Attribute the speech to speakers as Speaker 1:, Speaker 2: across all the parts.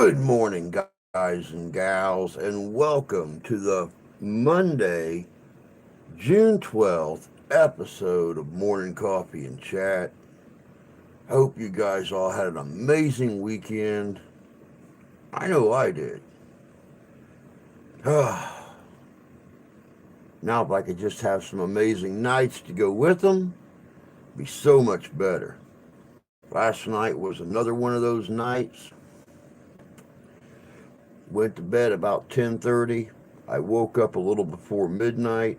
Speaker 1: Good morning, guys and gals, and welcome to the Monday, June 12th episode of Morning Coffee and Chat. I hope you guys all had an amazing weekend. I know I did. Now, if I could just have some amazing nights to go with them, it'd be so much better. Last night was another one of those nights. Went to bed about 10:30. I woke up a little before midnight.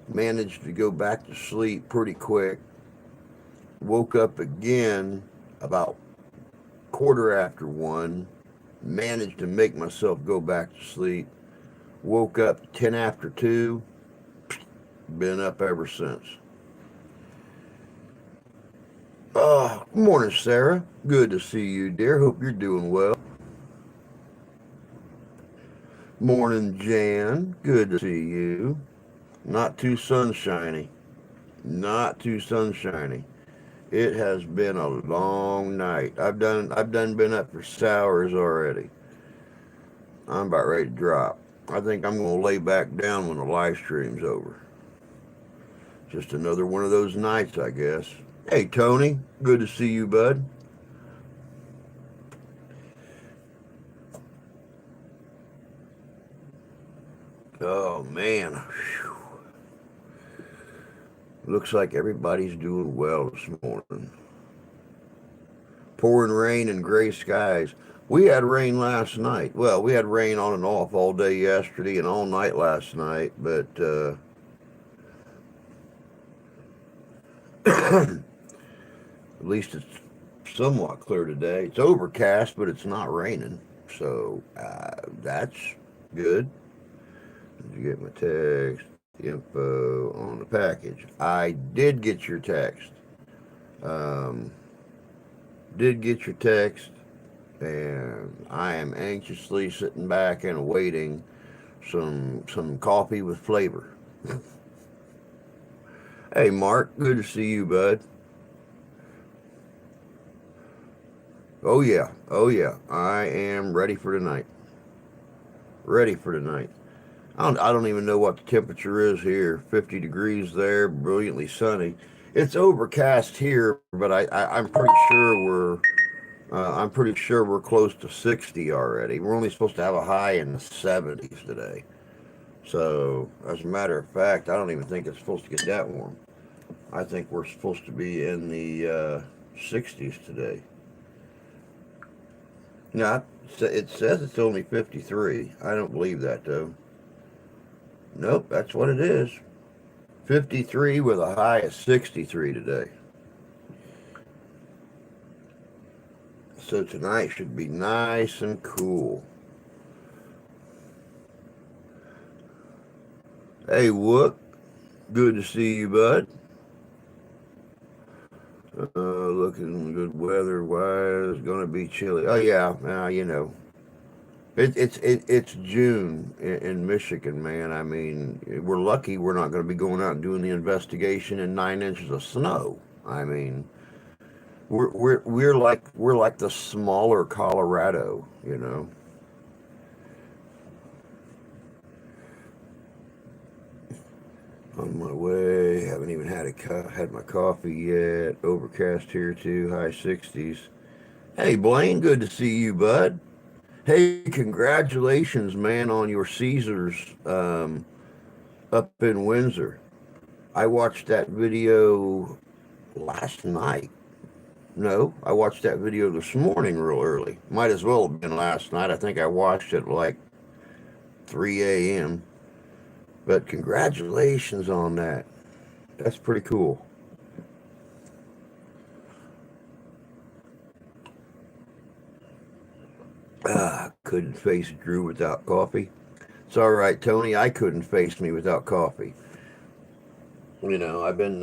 Speaker 1: Managed to go back to sleep pretty quick. Woke up again about quarter after one. Managed to make myself go back to sleep. Woke up 10 after 2. Been up ever since. Good morning, Sarah. Good to see you, dear. Hope you're doing well. Morning, Jan. Good to see you. Not too sunshiny. Not too sunshiny. It has been a long night. I've done been up for hours already. I'm about ready to drop. I think I'm gonna lay back down when the live stream's over. Just another one of those nights, I guess. Hey Tony, good to see you, bud. Oh man. Whew. Looks like everybody's doing well this morning. Pouring rain and gray skies. We had rain last night. Well, we had rain on and off all day yesterday and all night last night, but at least it's somewhat clear today. It's overcast, but it's not raining, so that's good. Did you get my text? Info on the package. I did get your text. Um, did get your text, and I am anxiously sitting back and awaiting some coffee with flavor. Hey, Mark, good to see you, bud. Oh yeah, I am ready for tonight. Ready for tonight. I don't even know what the temperature is here. 50 degrees there, brilliantly sunny. It's overcast here, but I'm pretty sure we're close to 60 already. We're only supposed to have a high in the 70s today. So, as a matter of fact, I don't even think it's supposed to get that warm. I think we're supposed to be in the 60s today. No, it says it's only 53. I don't believe that though. Nope, that's what it is. 53 with a high of 63 today. So tonight should be nice and cool. Hey, Wook, good to see you, bud. Looking good weather wise, gonna be chilly. Oh yeah, it's June in Michigan, man. I mean, we're lucky we're not going to be going out and doing the investigation in 9 inches of snow. I mean, we're like the smaller Colorado, you know. On my way, haven't even had my coffee yet. Overcast here too, high 60s. Hey Blaine, good to see you, bud. Hey, congratulations, man, on your Caesars up in Windsor. I watched that video last night. No, I watched that video this morning real early. Might as well have been last night. I think I watched it like 3 a.m. But congratulations on that. That's pretty cool. Couldn't face Drew without coffee. It's all right, Tony. I couldn't face me without coffee. I've been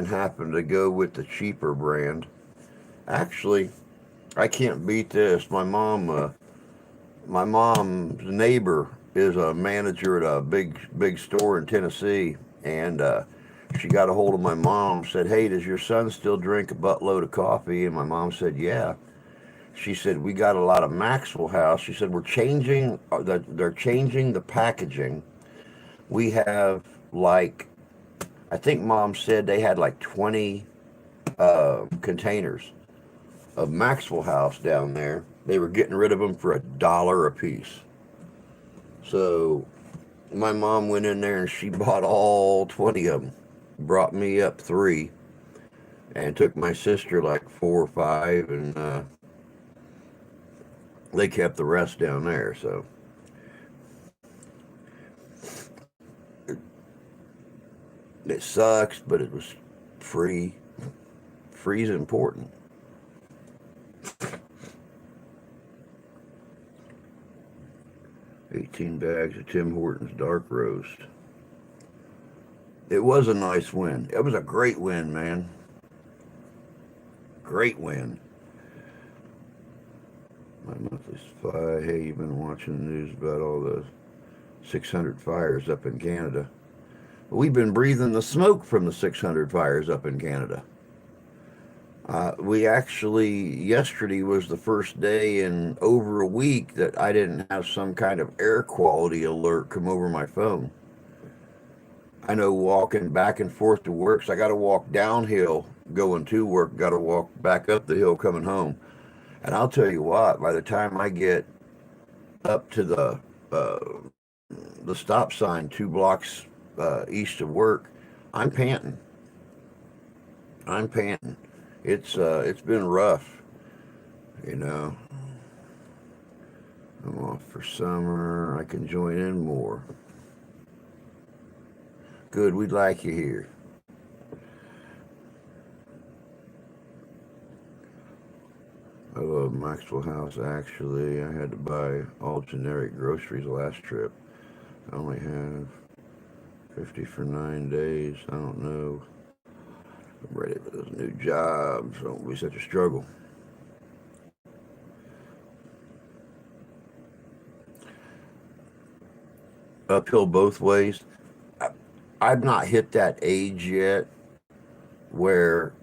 Speaker 1: having to go with the cheaper brand. Actually, I can't beat this. My mom's neighbor is a manager at a big store in Tennessee, and she got a hold of my mom, said, "Hey, does your son still drink a buttload of coffee?" And my mom said, "Yeah." She said, "We got a lot of Maxwell House." She said, they're changing the packaging. We have like, I think mom said they had like 20 containers of Maxwell House down there. They were getting rid of them for $1 a piece. So my mom went in there and she bought all 20 of them, brought me up three, and took my sister like four or five, and they kept the rest down there. So it sucks, but it was free. Free's important. 18 bags of Tim Hortons dark roast. It was a nice win. It was a great win, man. Great win. My monthly supply. Hey, you've been watching the news about all the 600 fires up in Canada. We've been breathing the smoke from the 600 fires up in Canada. We actually, yesterday was the first day in over a week that I didn't have some kind of air quality alert come over my phone. I know walking back and forth to work, so I got to walk downhill going to work, got to walk back up the hill coming home. And I'll tell you what, by the time I get up to the stop sign 2 blocks east of work, I'm panting. I'm panting. It's been rough, you know. I'm off for summer. I can join in more. Good, we'd like you here. I love Maxwell House. Actually, I had to buy all generic groceries last trip. I only have 50 for 9 days. I don't know. I'm ready for this new job, so it won't be such a struggle. Uphill both ways. I, I've not hit that age yet where,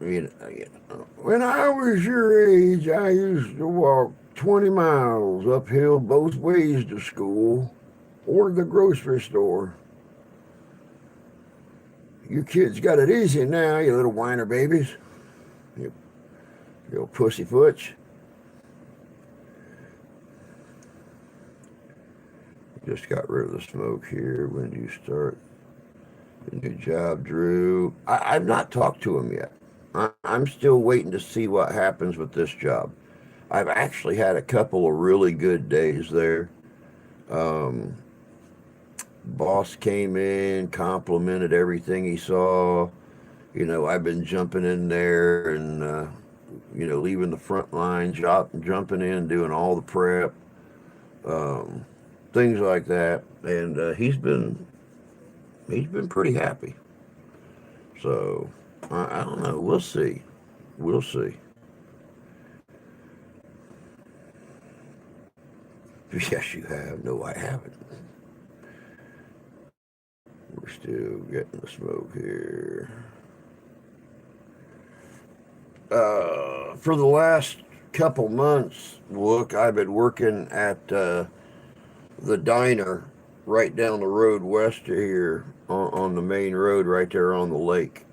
Speaker 1: when I was your age, I used to walk 20 miles uphill both ways to school or the grocery store. You kids got it easy now, you little whiner babies. You little pussyfoots. Just got rid of the smoke here. When do you start the new job, Drew? I've not talked to him yet. I'm still waiting to see what happens with this job. I've actually had a couple of really good days there. Um, Boss came in, complimented everything he saw. I've been jumping in there and, leaving the front line, jumping in, doing all the prep, um, things like that. And he's been pretty happy. So I don't know. We'll see. We'll see. Yes, you have. No, I haven't. We're still getting the smoke here. For the last couple months, look, I've been working at the diner right down the road west of here on the main road right there on the lake.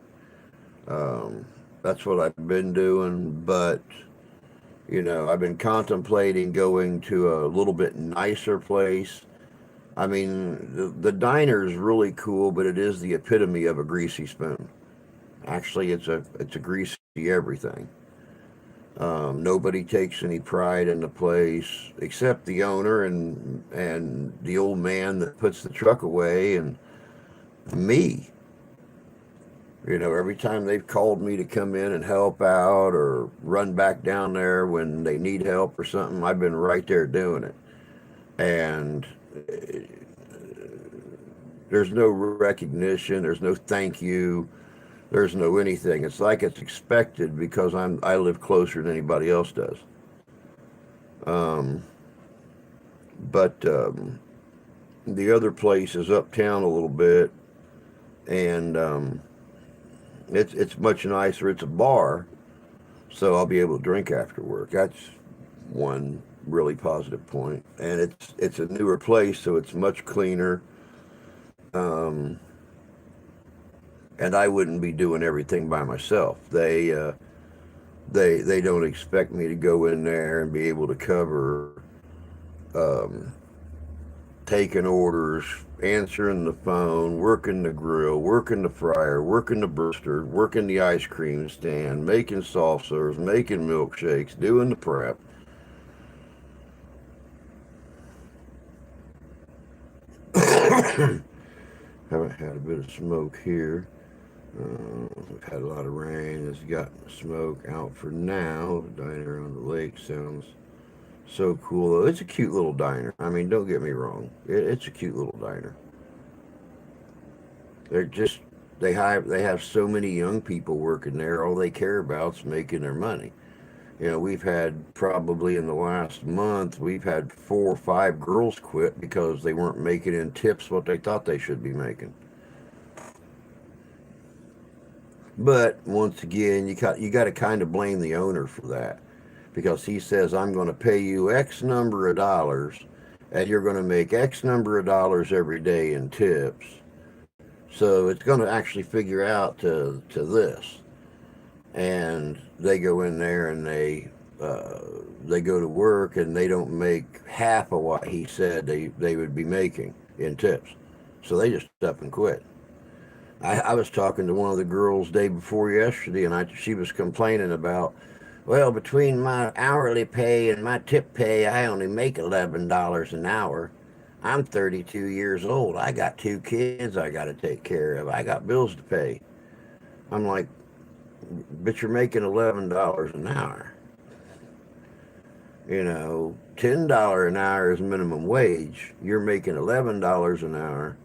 Speaker 1: Um, that's what I've been doing, but I've been contemplating going to a little bit nicer place. I mean, the diner is really cool, but it is the epitome of a greasy spoon. Actually, it's a greasy everything. Nobody takes any pride in the place except the owner and the old man that puts the truck away and me. Every time they've called me to come in and help out or run back down there when they need help or something, I've been right there doing it. And there's no recognition, there's no thank you, there's no anything. It's like it's expected because I live closer than anybody else does. Um, but The other place is uptown a little bit, and it's much nicer. It's a bar, so I'll be able to drink after work. That's one really positive point. And it's a newer place, so it's much cleaner. Um, and I wouldn't be doing everything by myself. They don't expect me to go in there and be able to cover um, taking orders, answering the phone, working the grill, working the fryer, working the burster, working the ice cream stand, making soft serves, making milkshakes, doing the prep. Haven't had a bit of smoke here. We've had a lot of rain. It's got smoke out for now. The diner on the lake sounds so cool. It's a cute little diner. I mean, don't get me wrong. It's a cute little diner. They're just they have so many young people working there. All they care about is making their money. We've had probably in the last month, we've had 4 or 5 girls quit because they weren't making in tips what they thought they should be making. But once again, you got to kind of blame the owner for that because he says I'm going to pay you X number of dollars, and you're going to make X number of dollars every day in tips. So it's going to actually figure out to this, and they go in there and they go to work and they don't make half of what he said they would be making in tips. So they just up and quit. I was talking to one of the girls day before yesterday, and she was complaining about, well, between my hourly pay and my tip pay, I only make $11 an hour. I'm 32 years old. I got 2 kids I got to take care of. I got bills to pay. I'm like, but you're making $11 an hour. $10 an hour is minimum wage. You're making $11 an hour.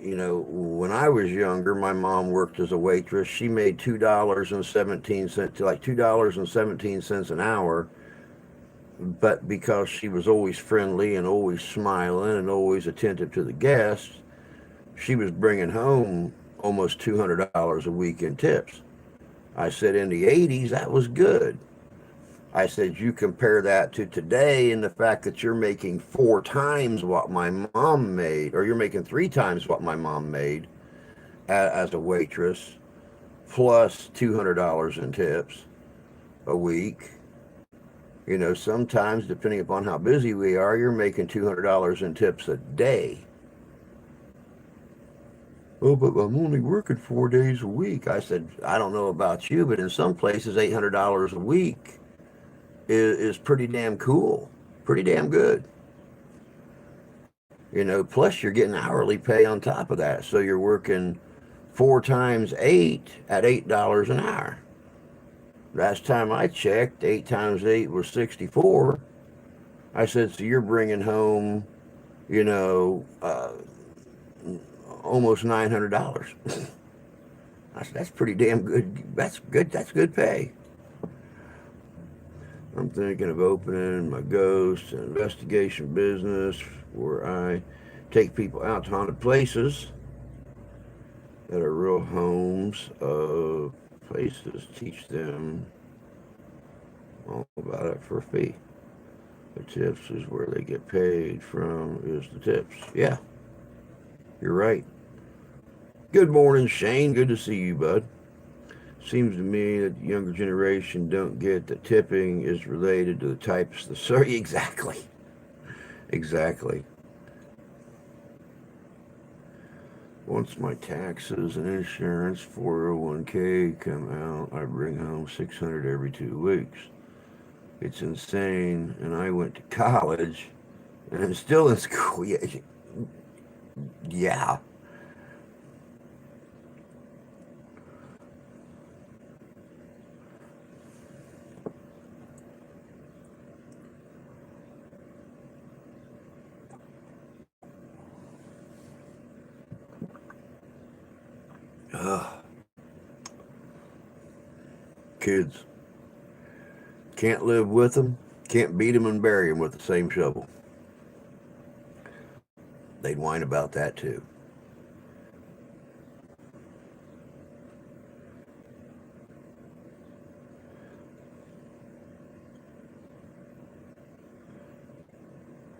Speaker 1: When I was younger, my mom worked as a waitress. She made $2.17, like $2.17 an hour. But because she was always friendly and always smiling and always attentive to the guests, she was bringing home almost $200 a week in tips. I said in the 80s, that was good. I said, you compare that to today and the fact that you're making 4 times what my mom made, or you're making 3 times what my mom made as a waitress, plus $200 in tips a week. Sometimes, depending upon how busy we are, you're making $200 in tips a day. Oh, but I'm only working 4 days a week. I said, I don't know about you, but in some places, $800 a week is pretty damn cool, pretty damn good. Plus you're getting hourly pay on top of that. So you're working 4 times 8 at $8 an hour. Last time I checked, 8 times 8 was 64. I said, so you're bringing home, you know, uh, almost $900. I said, that's pretty damn good. That's good. That's good pay. I'm thinking of opening my ghost and investigation business where I take people out to haunted places that are real homes of places, teach them all about it for a fee. The tips is where they get paid from, is the tips. Yeah, you're right. Good morning, Shane. Good to see you, bud. Seems to me that the younger generation don't get that tipping is related to the types of the service. Exactly. Exactly. Once my taxes and insurance, 401k come out, I bring home 600 every 2 weeks. It's insane. And I went to college and I'm still in school. Yeah. Ugh. Kids. Can't live with them. Can't beat them and bury them with the same shovel. They'd whine about that too.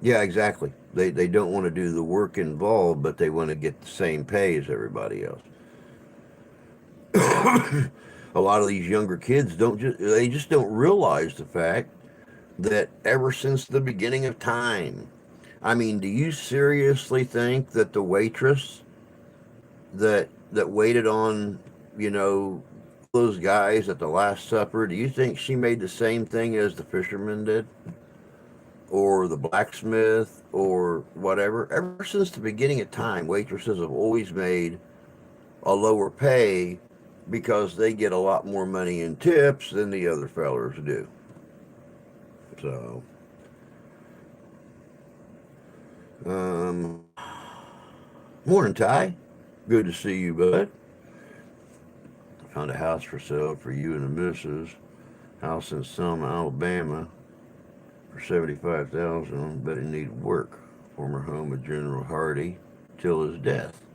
Speaker 1: Yeah, exactly. They don't want to do the work involved, but they want to get the same pay as everybody else. A lot of these younger kids just don't realize the fact that ever since the beginning of time, I mean, do you seriously think that the waitress that waited on, you know, those guys at the Last Supper, do you think she made the same thing as the fishermen did? Or the blacksmith or whatever? Ever since the beginning of time, waitresses have always made a lower pay because they get a lot more money in tips than the other fellers do. So, um, morning, Ty. Good to see you, bud. Found a house for sale for you and the missus. House in Selma, Alabama, for 75,000. Bet it needed work. Former home of General Hardy till his death.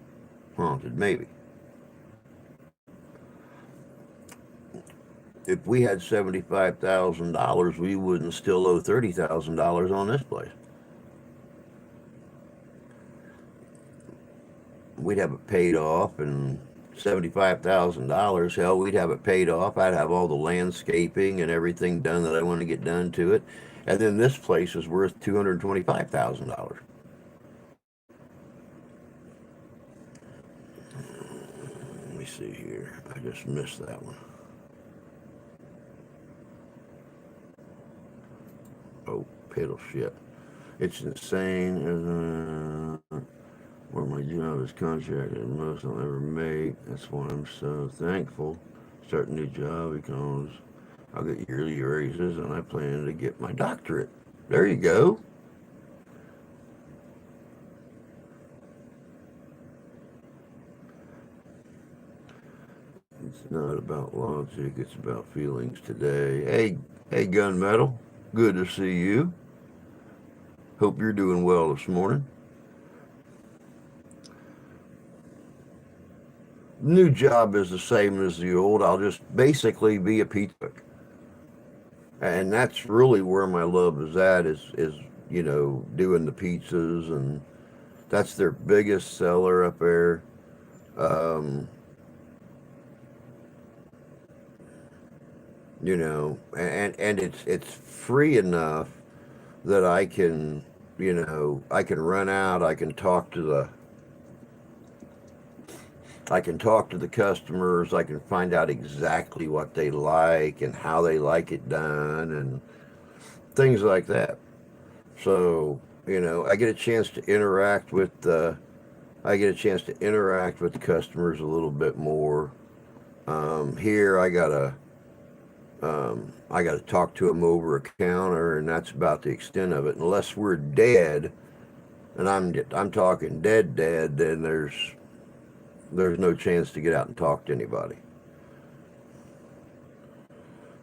Speaker 1: Haunted, maybe. If we had $75,000, we wouldn't still owe $30,000 on this place. We'd have it paid off, and $75,000. Hell, we'd have it paid off. I'd have all the landscaping and everything done that I want to get done to it, and then this place is worth $225,000. Let me see here. I just missed that one. Oh, pedal shit. It's insane. Where my job is contracted, the most I'll ever make. That's why I'm so thankful. Start a new job because I'll get yearly raises and I plan to get my doctorate. There you go. It's not about logic, it's about feelings today. Hey, Gunmetal. Good to see you. Hope you're doing well this morning. New job is the same as the old. I'll just basically be a pizza cook. And that's really where my love is at is doing the pizzas, and that's their biggest seller up there. Um, and it's free enough that I can run out, I can talk to the customers. I can find out exactly what they like and how they like it done and things like that. So, I get a chance to interact with the customers a little bit more. Here, I gotta talk to them over a counter, and that's about the extent of it. Unless we're dead, and I'm talking dead, then there's no chance to get out and talk to anybody.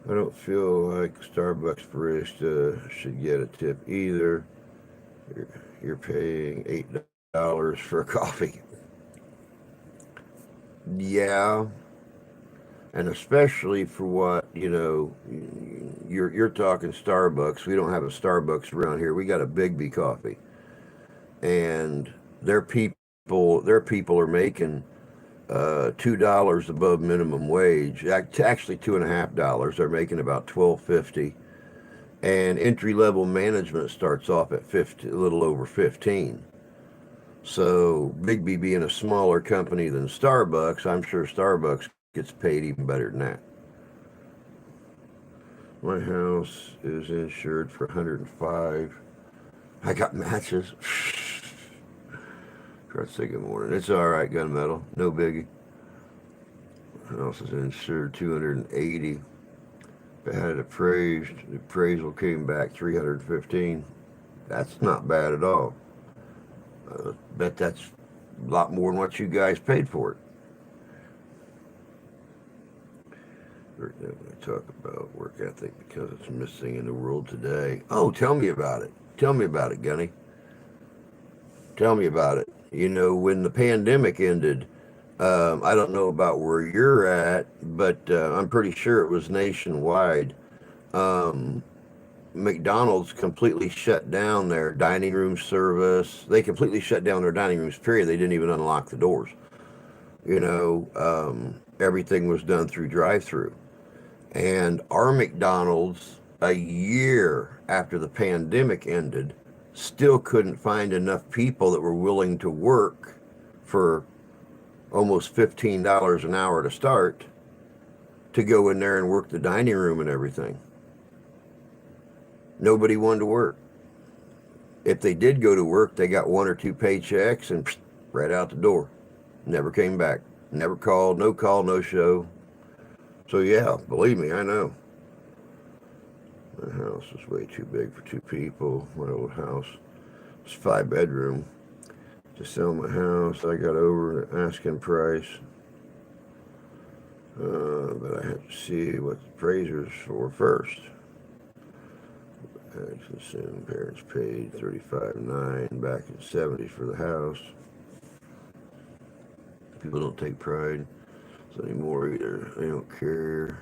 Speaker 1: I don't feel like Starbucks barista should get a tip either. You're paying $8 for a coffee. Yeah, and especially for what you're talking Starbucks. We don't have a Starbucks around here. We got a Big Coffee, and their people are making $2 above minimum wage. Actually, $2.50. They're making about $12.50, and entry level management starts off at 50, a little over 15. So Bigby being a smaller company than Starbucks, I'm sure Starbucks gets paid even better than that. My house is insured for 105. I got matches. Try to say good morning. It's all right, Gunmetal. No biggie. House is insured 280. If I had it appraised, the appraisal came back 315. That's not bad at all. Bet that's a lot more than what you guys paid for it. We're going to talk about work ethic because it's missing in the world today. Oh, tell me about it. Tell me about it, Gunny. Tell me about it. You know, when the pandemic ended, I don't know about where you're at, but I'm pretty sure it was nationwide. Um, McDonald's completely shut down their dining room service. They completely shut down their dining rooms, period. They didn't even unlock the doors. Everything was done through drive through. And our McDonald's, a year after the pandemic ended, still couldn't find enough people that were willing to work for almost $15 an hour to start to go in there and work the dining room and everything. Nobody wanted to work. If they did go to work, they got one or two paychecks and right out the door. Never came back. Never called, no show. So yeah, believe me, I know. The house is way too big for two people. My old house. It's 5 bedroom. To sell my house, I got over an asking price. But I had to see what the appraisers for first. I assume parents paid $35,900 back in '70s for the house. People don't take pride anymore either. They don't care.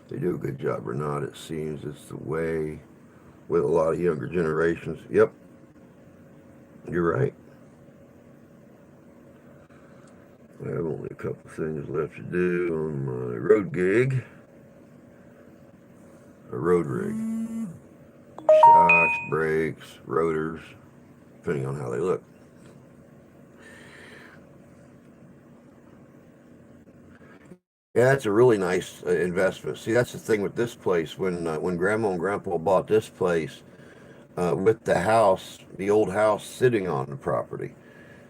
Speaker 1: They do a good job or not. It seems it's the way with a lot of younger generations. Yep, you're right. I have only a couple things left to do on my road gig. A road rig. Shocks, brakes, rotors, depending on how they look. Yeah, that's a really nice investment. See, that's the thing with this place. When Grandma and Grandpa bought this place with the house, the old house sitting on the property,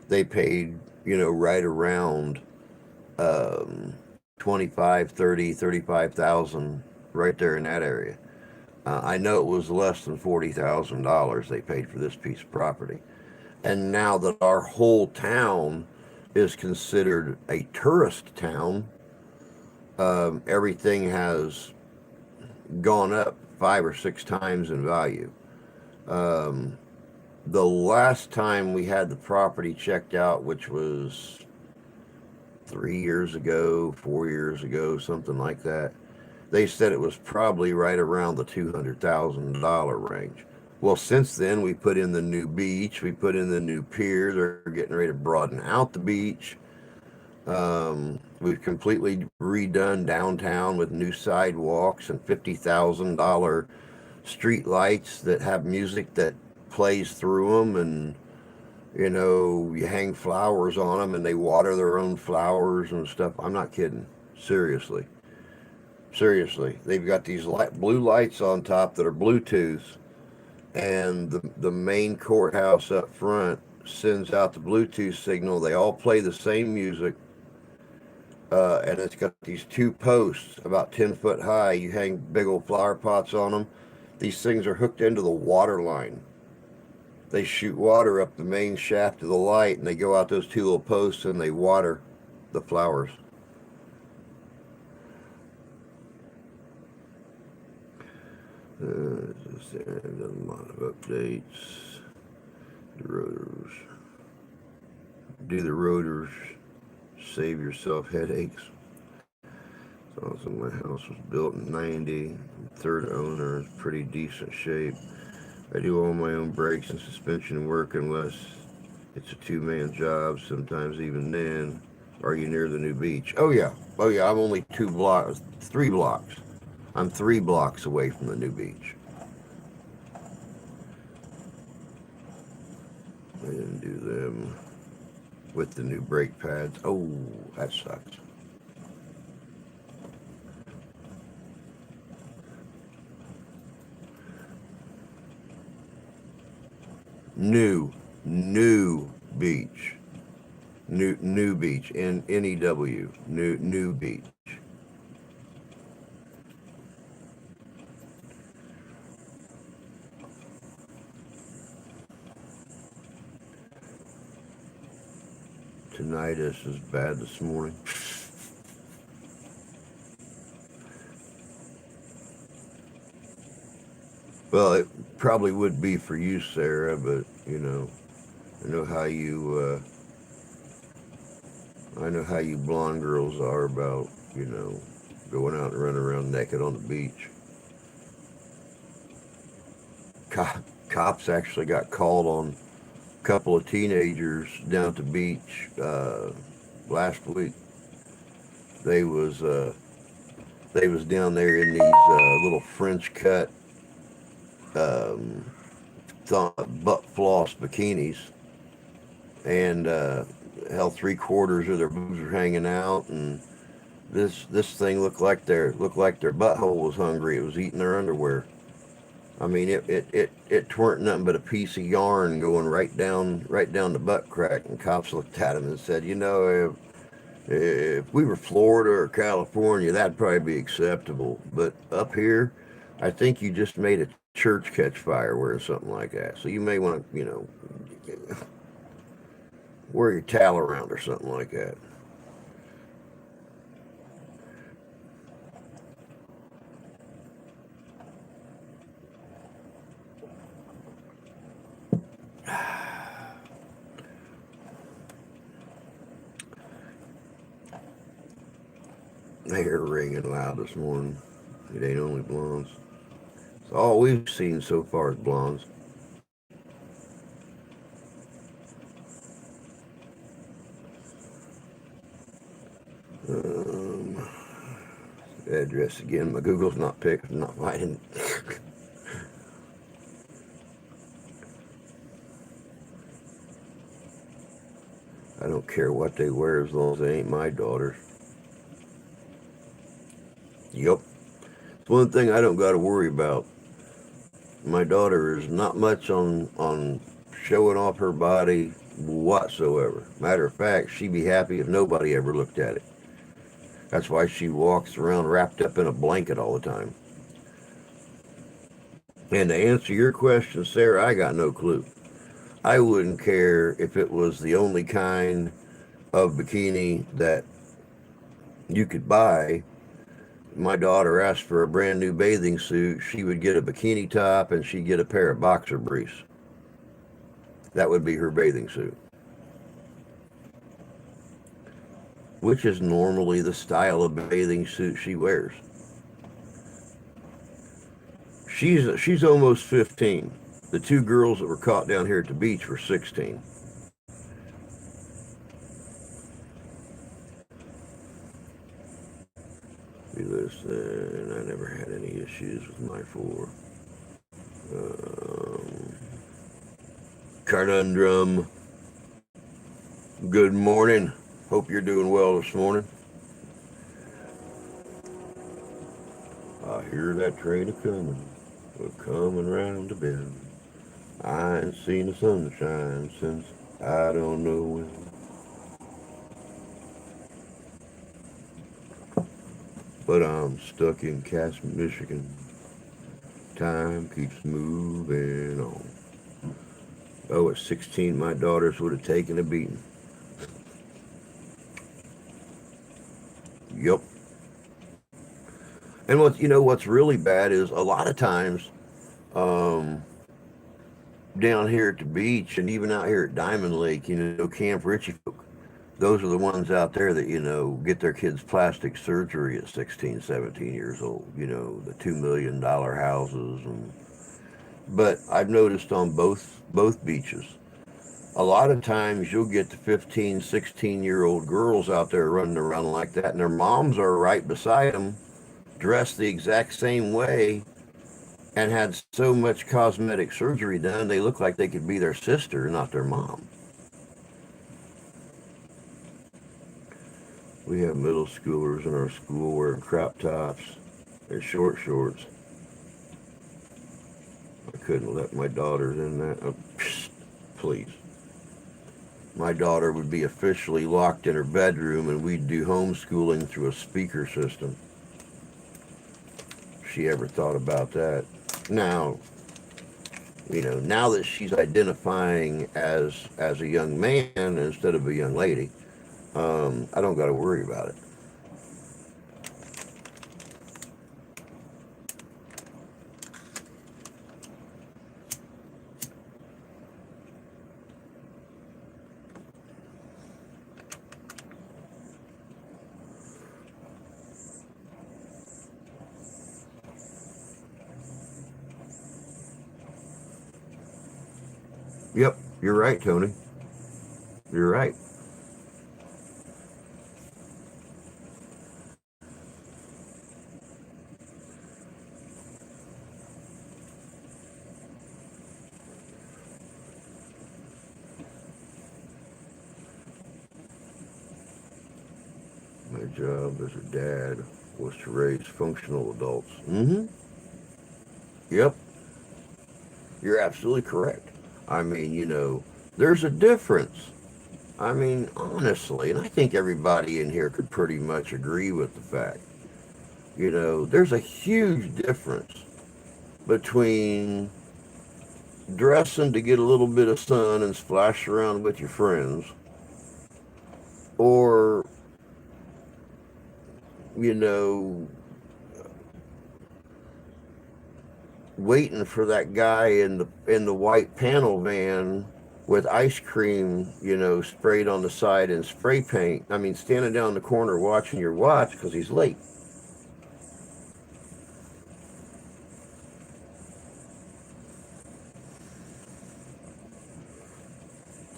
Speaker 1: they paid, right around 25, 30, 35,000 right there in that area. I know it was less than $40,000 they paid for this piece of property. And now that our whole town is considered a tourist town, everything has gone up 5 or 6 times in value. Um, the last time we had the property checked out, which was 3 years ago, 4 years ago, something like that, they said it was probably right around the $200,000 range. Well, since then, we put in the new beach, we put in the new pier. They're getting ready to broaden out the beach. We've completely redone downtown with new sidewalks and $50,000 street lights that have music that plays through them, and you hang flowers on them and they water their own flowers and stuff. I'm not kidding. Seriously. Seriously. They've got these blue lights on top that are Bluetooth, and the main courthouse up front sends out the Bluetooth signal. They all play the same music. And it's got these two posts about 10 foot high. You hang big old flower pots on them. These things are hooked into the water line. They shoot water up the main shaft of the light, and they go out those two little posts and they water the flowers. A lot of updates. The rotors. Do the rotors. Save yourself headaches. Also, my house was built in '90. Third owner is pretty decent shape. I do all my own brakes and suspension work unless it's a two-man job. Sometimes even then. Are you near the new beach? Oh yeah. Oh yeah. I'm only 2 blocks, 3 blocks. I'm 3 blocks away from the new beach. I didn't do them with the new brake pads. Oh, that sucks. New beach. New beach. New new beach. Tinnitus is bad this morning. Well, it probably would be for you, Sarah, but I know how I know how you blonde girls are about, going out and running around naked on the beach. Cops actually got called on a couple of teenagers down at the beach last week. They was uh, they was down there in these little French cut um, butt floss bikinis, and hell, three-quarters of their boobs were hanging out, and this thing looked like their butthole was hungry. It was eating their underwear. I mean, it tweren't nothing but a piece of yarn going right down the butt crack. And cops looked at him and said, if we were Florida or California, that'd probably be acceptable. But up here, I think you just made a church catch fire wearing something like that. So you may want to, wear your towel around or something like that. My hair ringing loud this morning. It ain't only blondes. It's all we've seen so far is blondes. Um, Address again. My Google's not finding. I don't care what they wear as long as they ain't my daughters. Yep. It's one thing I don't got to worry about. My daughter is not much on showing off her body whatsoever. Matter of fact, she'd be happy if nobody ever looked at it. That's why she walks around wrapped up in a blanket all the time. And to answer your question, Sarah, I got no clue. I wouldn't care if it was the only kind of bikini that you could buy. My daughter asked for a brand new bathing suit. She would get a bikini top and she'd get a pair of boxer briefs. That would be her bathing suit, which is normally the style of bathing suit she wears. She's almost 15. The two girls that were caught down here at the beach were 16. Listen, I never had any issues with my four. Um, Conundrum. Good morning. Hope you're doing well this morning. I hear that train a-coming. Coming round the bend. I ain't seen the sunshine since I don't know when. But I'm stuck in Cass, Michigan. Time keeps moving on. Oh, at 16, my daughters would have taken a beating. Yup. And what's really bad is a lot of times um, down here at the beach and even out here at Diamond Lake, Camp Ritchie folk, those are the ones out there that, get their kids plastic surgery at 16, 17 years old, the $2 million houses. But I've noticed on both beaches, a lot of times you'll get the 15, 16-year-old girls out there running around like that, and their moms are right beside them, dressed the exact same way, and had so much cosmetic surgery done, they look like they could be their sister, not their mom. We have middle schoolers in our school wearing crop tops and short shorts. I couldn't let my daughters in that. Oh, psst, please. My daughter would be officially locked in her bedroom and we'd do homeschooling through a speaker system. If she ever thought about that. Now, now that she's identifying as a young man instead of a young lady, I don't got to worry about it. Yep, you're right, Tony. You're right. My job as a dad was to raise functional adults. Mm-hmm. Yep, you're absolutely correct. I mean, there's a difference. I mean, honestly, and I think everybody in here could pretty much agree with the fact, there's a huge difference between dressing to get a little bit of sun and splash around with your friends, or, you know, waiting for that guy in the white panel van with ice cream, sprayed on the side and spray paint. I mean, standing down the corner watching your watch because he's late,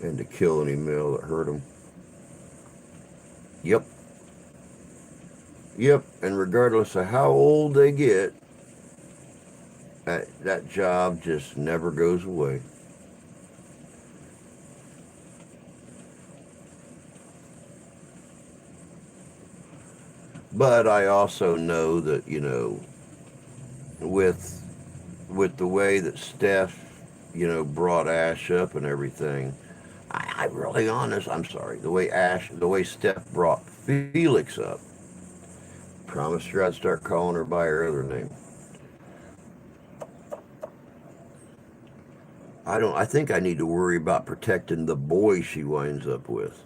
Speaker 1: and to kill any male that hurt him. Yep, yep. And regardless of how old they get, that job just never goes away. But I also know that with with the way that Steph, brought Ash up and everything, I really honest. I'm sorry. The way Steph brought Felix up. Promised her I'd start calling her by her other name. I don't. I think I need to worry about protecting the boy she winds up with,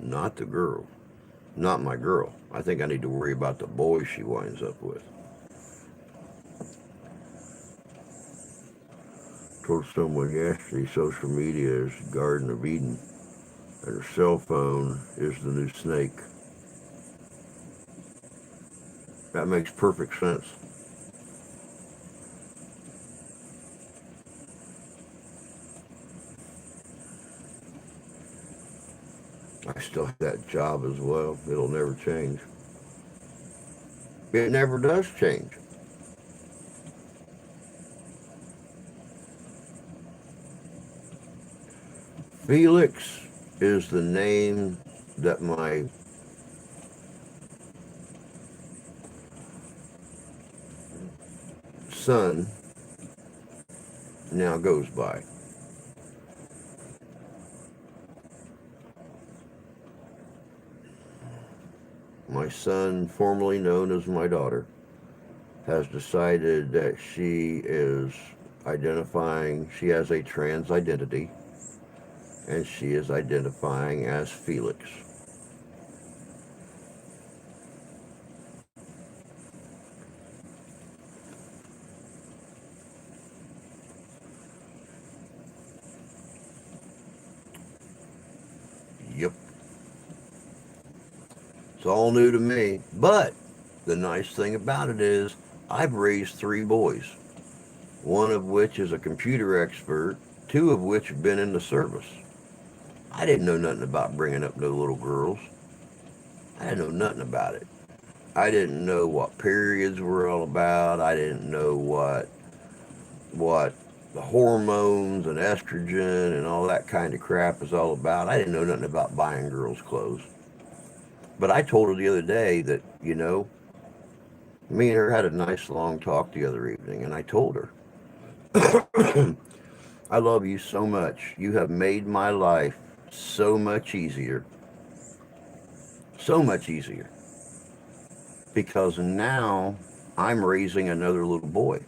Speaker 1: not the girl, not my girl. I think I need to worry about the boy she winds up with. Told someone yesterday social media is the Garden of Eden, and her cell phone is the new snake. That makes perfect sense. I still have that job as well. It'll never change. It never does change. Felix is the name that my son now goes by. My son, formerly known as my daughter, has decided that she has a trans identity, and she is identifying as Felix. Yep, it's all new to me. But the nice thing about it is I've raised three boys, one of which is a computer expert, two of which have been in the service. I didn't know nothing about bringing up no little girls. I didn't know nothing about it. I didn't know what periods were all about. I didn't know what the hormones and estrogen and all that kind of crap is all about. I didn't know nothing about buying girls clothes. But I told her the other day that, me and her had a nice long talk the other evening, and I told her, I love you so much. You have made my life so much easier. So much easier. Because now I'm raising another little boy.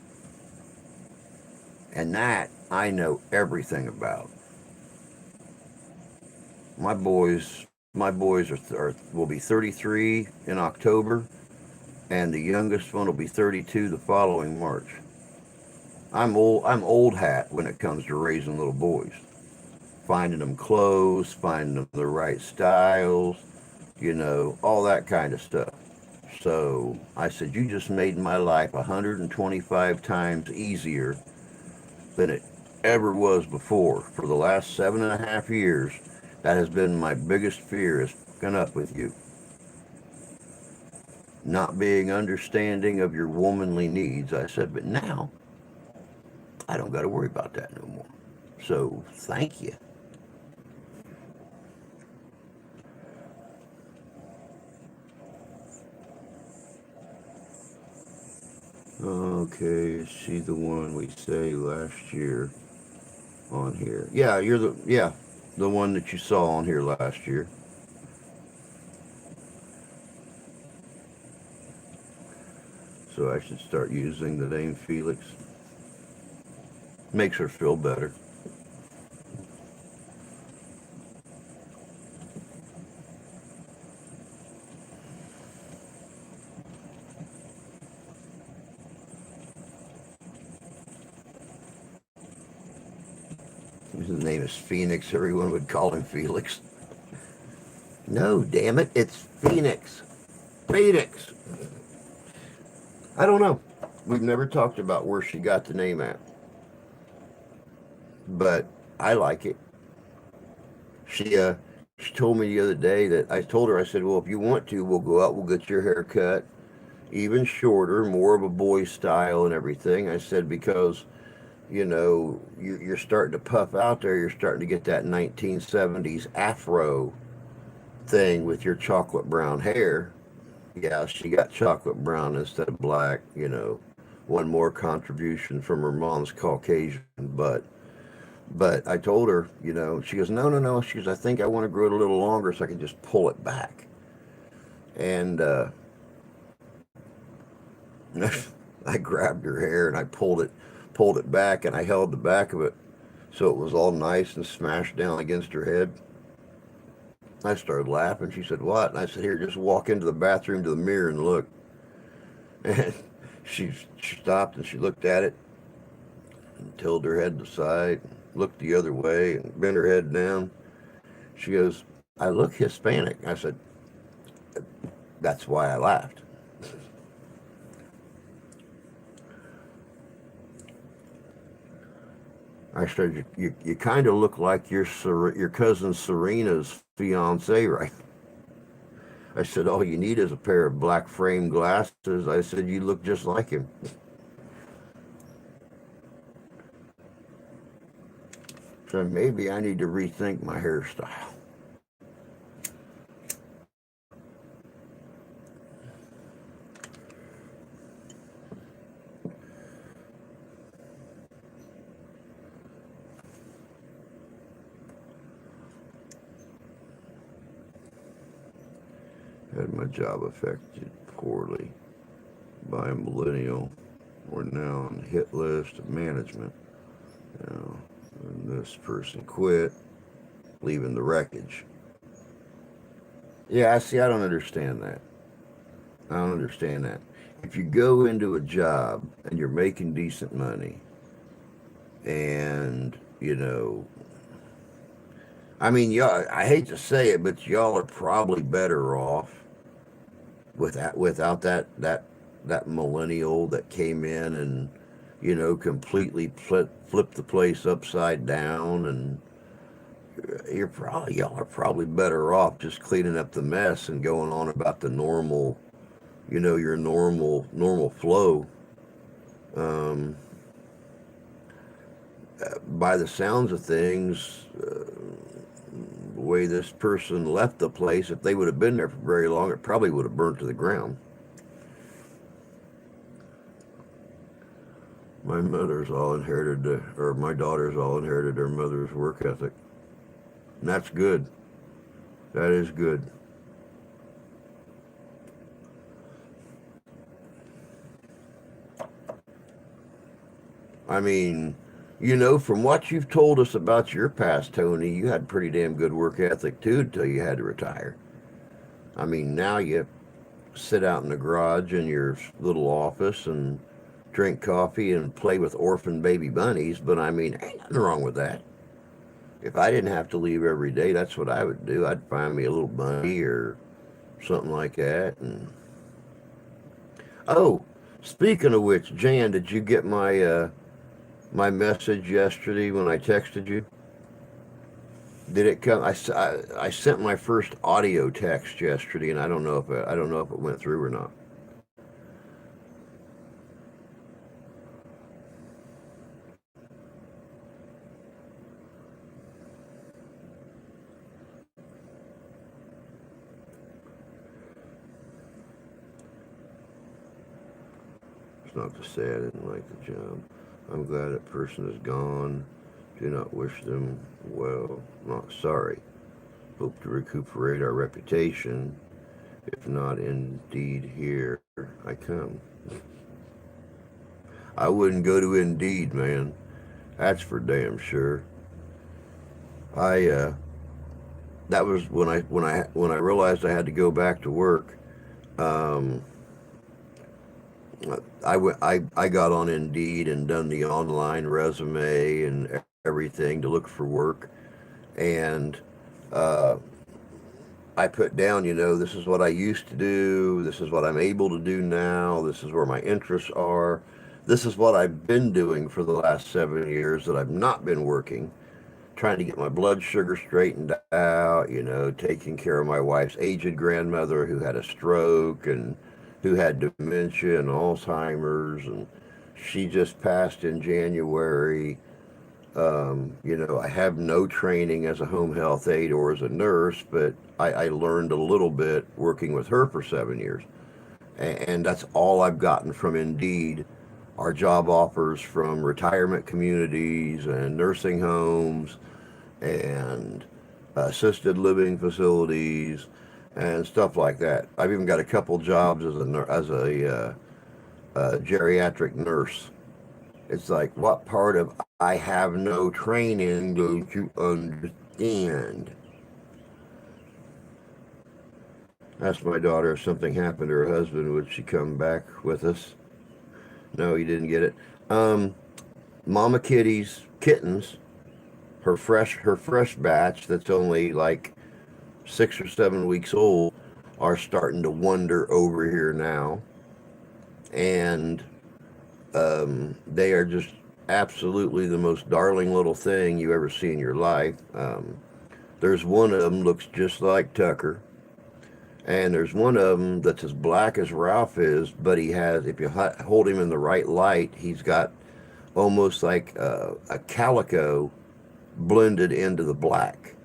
Speaker 1: And that I know everything about. My boys will be 33 in October, and the youngest one will be 32 the following March. I'm old hat when it comes to raising little boys, finding them clothes, finding them the right styles, all that kind of stuff. So I said, you just made my life 125 times easier than it ever was before. For the last 7.5 years, that has been my biggest fear, is fucking up with you. Not being understanding of your womanly needs. I said, but now I don't got to worry about that no more. So thank you. Okay, is she the one we say last year on here? Yeah, the one that you saw on here last year. So I should start using the name Felix. Makes her feel better. His name is Phoenix. Everyone would call him Felix. No, damn it, it's Phoenix. Phoenix. I don't know. We've never talked about where she got the name at, but I like it. She told me the other day that I told her, I said, well, if you want to, we'll go out, we'll get your hair cut even shorter, more of a boy style and everything. I said, because you're starting to puff out there. You're starting to get that 1970s afro thing with your chocolate brown hair. Yeah, she got chocolate brown instead of black. One more contribution from her mom's Caucasian. But I told her, she goes, no, no, no. She goes, I think I want to grow it a little longer so I can just pull it back. And I grabbed her hair and I pulled it back, and I held the back of it so it was all nice and smashed down against her head. I started laughing. She said, what? And I said, here, just walk into the bathroom to the mirror and look. And she stopped and she looked at it and tilted her head to the side, looked the other way and bent her head down. She goes, I look Hispanic. I said, that's why I laughed. I said, you kind of look like your cousin Serena's fiance, right? I said, all you need is a pair of black frame glasses. I said, you look just like him. So maybe I need to rethink my hairstyle. Had my job affected poorly by a millennial. We're now on the hit list of management. And this person quit, leaving the wreckage. Yeah, see, I don't understand that. I don't understand that. If you go into a job and you're making decent money, and I mean, y'all, I hate to say it, but y'all are probably better off without that millennial that came in and completely flipped the place upside down. And y'all are probably better off just cleaning up the mess and going on about the normal, your normal flow. um, by the sounds of things, the way this person left the place, if they would have been there for very long, it probably would have burnt to the ground. My mother's all inherited, or my daughter's all inherited their mother's work ethic. And that's good. That is good. I mean, from what you've told us about your past, Tony, you had pretty damn good work ethic too until you had to retire. I mean, now you sit out in the garage in your little office and drink coffee and play with orphan baby bunnies, but I mean, ain't nothing wrong with that. If I didn't have to leave every day, that's what I would do. I'd find me a little bunny or something like that. And oh, speaking of which, Jan, did you get my my message yesterday when I texted you? Did it come? I sent my first audio text yesterday, and I don't know if it went through or not. It's not to say I didn't like the job. I'm glad that person is gone. Do not wish them well. Not sorry. Hope to recuperate our reputation. If not, indeed, here I come. I wouldn't go to Indeed, man. That's for damn sure. I that was when I realized I had to go back to work. Um, I got on Indeed and done the online resume and everything to look for work, and uh, I put down, this is what I used to do, this is what I'm able to do now, this is where my interests are, this is what I've been doing for the last 7 years that I've not been working, trying to get my blood sugar straightened out, taking care of my wife's aged grandmother who had a stroke and who had dementia and Alzheimer's, and she just passed in January. I have no training as a home health aide or as a nurse, but I learned a little bit working with her for 7 years. And that's all I've gotten from Indeed are job offers from retirement communities and nursing homes and assisted living facilities and stuff like that. I've even got a couple jobs as a geriatric nurse. It's like, what part of I have no training don't you understand? Asked my daughter if something happened to her husband, would she come back with us? No, he didn't get it. Um, Mama Kitty's kittens, her fresh batch that's only like 6 or 7 weeks old, are starting to wander over here now, and they are just absolutely the most darling little thing you ever see in your life. There's one of them looks just like Tucker, and there's one of them that's as black as Ralph is, but he has, if you hold him in the right light, he's got almost like a calico blended into the black.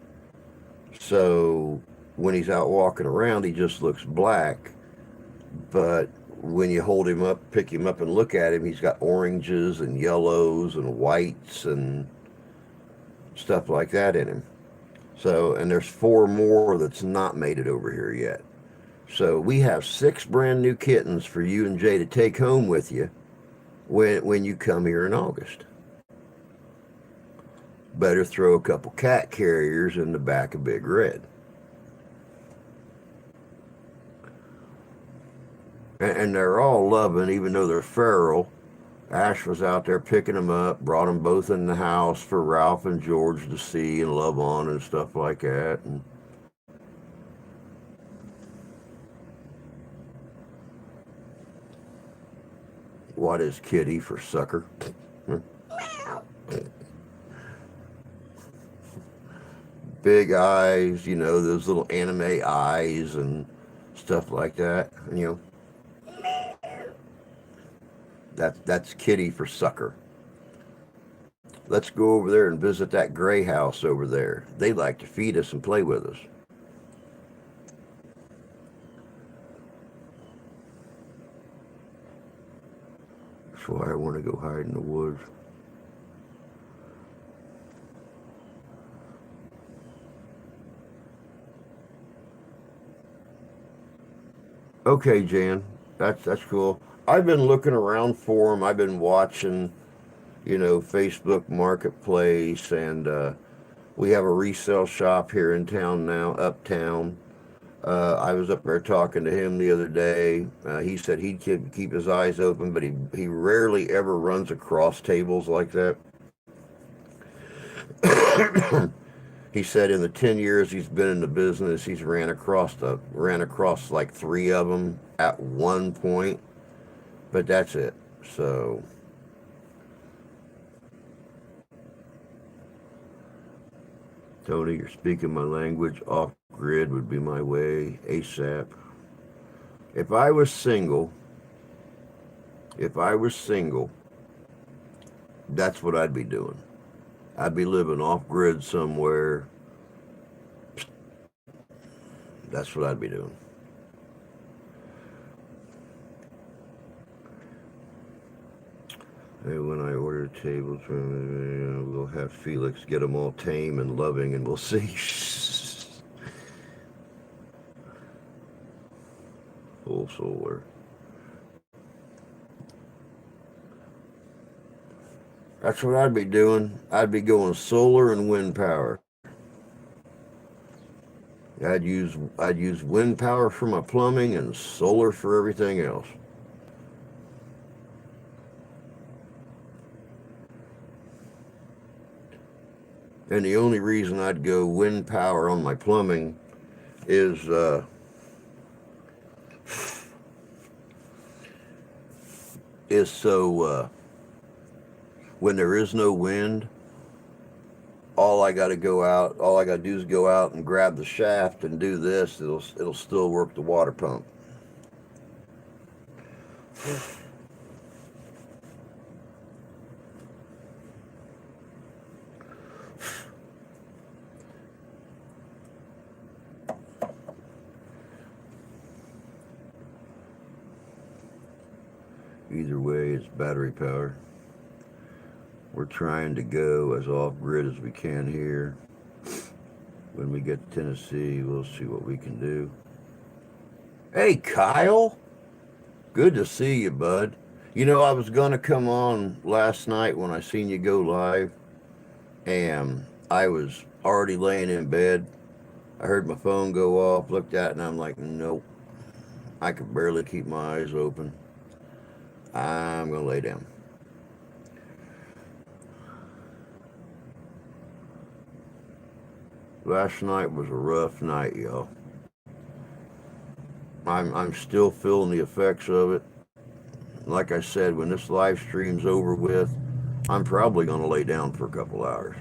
Speaker 1: So when he's out walking around, he just looks black, but when you hold him up, pick him up, and look at him, he's got oranges and yellows and whites and stuff like that in him. So, and there's four more that's not made it over here yet. So we have six brand new kittens for you and Jay to take home with you when you come here in August. Better throw a couple cat carriers in the back of Big Red. And they're all loving, even though they're feral. Ash was out there picking them up, brought them both in the house for Ralph and George to see and love on and stuff like that. And what is Kitty for sucker? Big eyes, those little anime eyes and stuff like that. And, that's Kitty for sucker. Let's go over there and visit that gray house over there. They like to feed us and play with us. That's why I want to go hide in the woods. Okay, Jan, that's cool. I've been looking around for them. I've been watching, Facebook Marketplace, and we have a resale shop here in town now, uptown. I was up there talking to him the other day. He said he'd keep his eyes open, but he rarely ever runs across tables like that. He said in the 10 years he's been in the business, he's ran across like three of them at one point, but that's it. So Tony, you're speaking my language. Off grid would be my way ASAP. If I was single, if I was single, that's what I'd be doing. I'd be living off grid somewhere. That's what I'd be doing. Hey, when I order tables, we'll have Felix get them all tame and loving, and we'll see. Full solar. That's what I'd be doing. I'd be going solar and wind power. I'd use wind power for my plumbing and solar for everything else. And the only reason I'd go wind power on my plumbing is so when there is no wind, all I got to do is go out and grab the shaft and do this. It'll still work the water pump. Either way, it's battery power. We're trying to go as off grid as we can here. When we get to Tennessee, we'll see what we can do. Hey, Kyle. Good to see you, bud. You know, I was going to come on last night when I seen you go live, and I was already laying in bed. I heard my phone go off, looked at it, and I'm like, nope. I could barely keep my eyes open. I'm going to lay down. Last night was a rough night, y'all. I'm still feeling the effects of it. Like I said, when this live stream's over with, I'm probably going to lay down for a couple hours.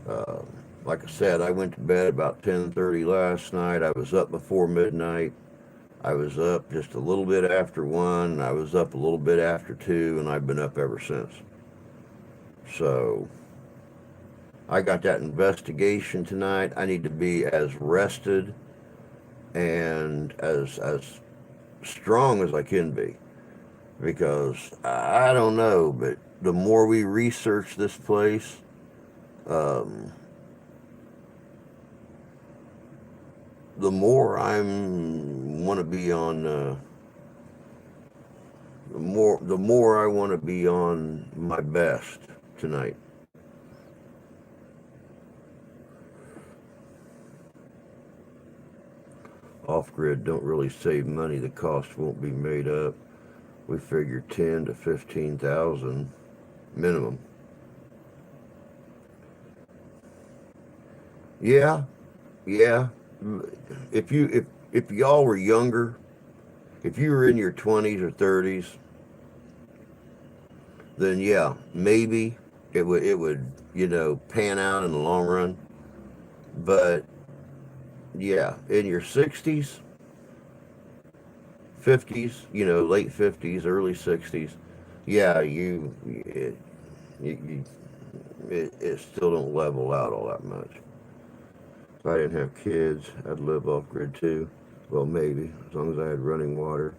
Speaker 1: Uh, like I said, I went to bed about 10:30 last night. I was up before midnight. I was up just a little bit after 1. I was up a little bit after 2, and I've been up ever since. So I got that investigation tonight. I need to be as rested and as strong as I can be, because I don't know, but the more we research this place, um, the more I'm want to be on. The more I want to be on my best tonight. Off grid don't really save money. The cost won't be made up. We figure 10 to 15,000 minimum. Yeah, yeah. If y'all were younger, if you were in your 20s or 30s, then yeah, maybe it would pan out in the long run. But yeah, in your 60s, 50s, late 50s, early 60s, yeah, you it still don't level out all that much. If I didn't have kids, I'd live off grid too. Well, maybe, as long as I had running water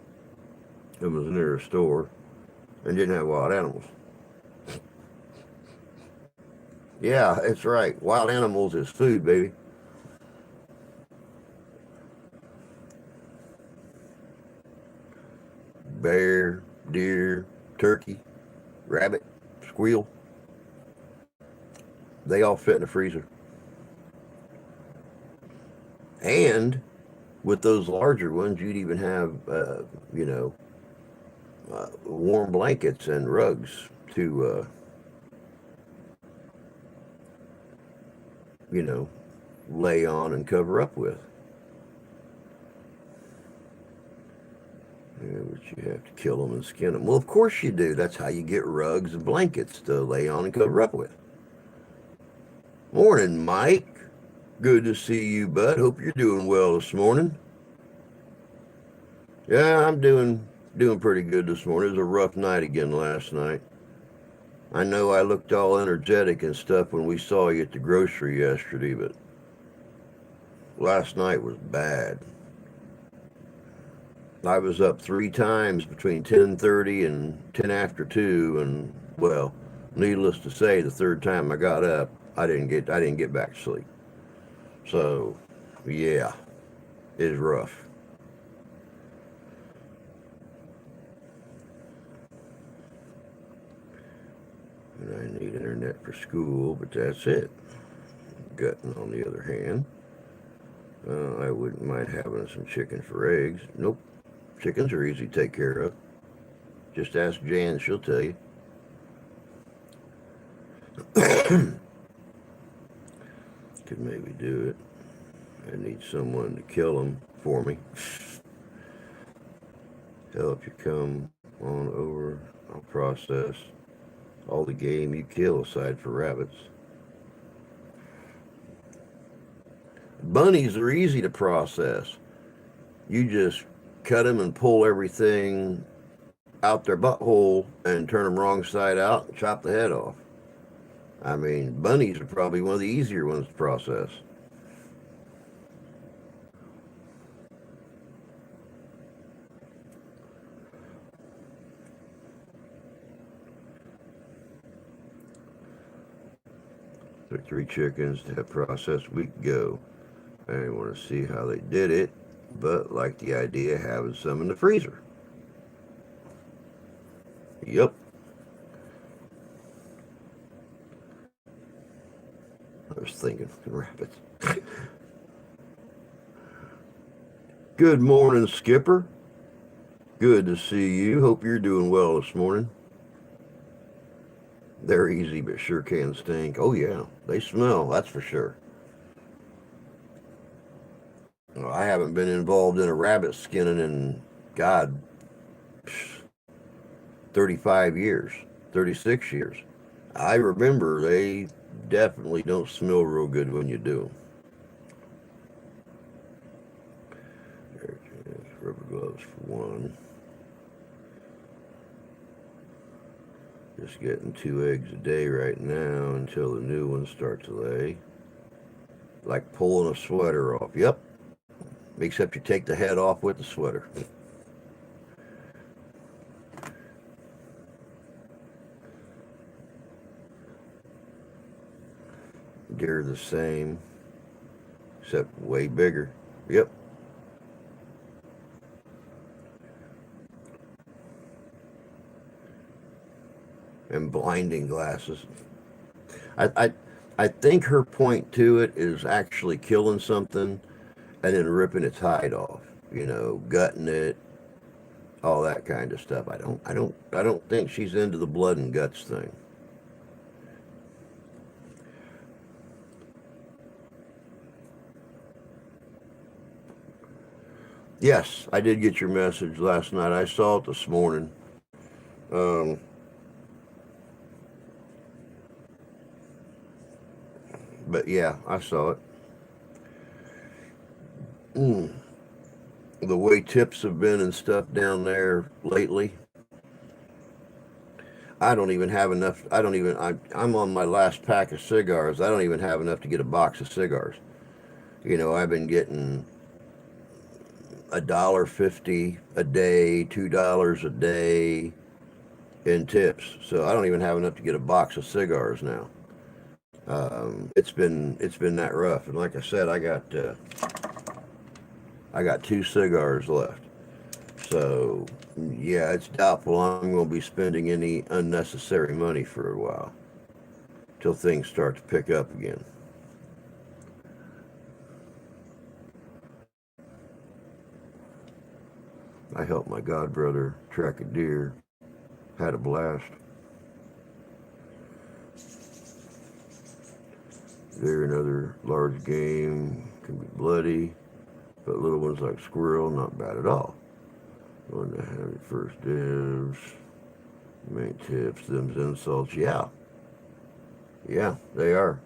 Speaker 1: and was near a store and didn't have wild animals. Yeah, it's right. Wild animals is food, baby. Bear, deer, turkey, rabbit, squirrel, they all fit in the freezer. And with those larger ones, you'd even have, warm blankets and rugs to, you know, lay on and cover up with. Yeah, but you have to kill them and skin them. Well, of course you do. That's how you get rugs and blankets to lay on and cover up with. Morning, Mike. Good to see you, bud. Hope you're doing well this morning. Yeah, I'm doing pretty good this morning. It was a rough night again last night. I know I looked all energetic and stuff when we saw you at the grocery yesterday, but last night was bad. I was up three times between 10:30 and 10 after 2, and well, needless to say, the third time I got up, I didn't get back to sleep. So, yeah, it is rough. And I need internet for school, but that's it. Gutting, on the other hand, I wouldn't mind having some chicken for eggs. Nope, chickens are easy to take care of. Just ask Jan, she'll tell you. Could maybe do it. I need someone to kill them for me. Help you come on over. I'll process all the game you kill aside for rabbits. Bunnies are easy to process. You just cut them and pull everything out their butthole and turn them wrong side out and chop the head off. I mean, bunnies are probably one of the easier ones to process. Took three chickens to have processed a week ago. I didn't want to see how they did it, but like the idea of having some in the freezer. Yep. I was thinking rabbits. Good morning, Skipper. Good to see you. Hope you're doing well this morning. They're easy, but sure can stink. Oh, yeah, they smell, that's for sure. Well, I haven't been involved in a rabbit skinning in, God, 35 years, 36 years. I remember they definitely don't smell real good when you do them. There it is. Rubber gloves for one. Just getting 2 eggs a day right now until the new ones start to lay. Like pulling a sweater off. Yep. Except you take the head off with the sweater. Deer the same, except way bigger. Yep. And blinding glasses. I, I, I think her point to it is actually killing something and then ripping its hide off. Gutting it, all that kind of stuff. I don't think she's into the blood and guts thing. Yes, I did get your message last night. I saw it this morning. Um, but yeah, I saw it. Mm. The way tips have been and stuff down there lately, I don't even have enough. I'm on my last pack of cigars. I don't even have enough to get a box of cigars. I've been getting $1.50 a day, $2 a day in tips. So I don't even have enough to get a box of cigars now. It's been that rough, and like I said, I got 2 cigars left. So yeah, it's doubtful I'm going to be spending any unnecessary money for a while till things start to pick up again. I helped my godbrother track a deer. Had a blast. Deer and other large game can be bloody, but little ones like squirrel, not bad at all. Going to have your first dibs, main tips, them's insults. Yeah, they are.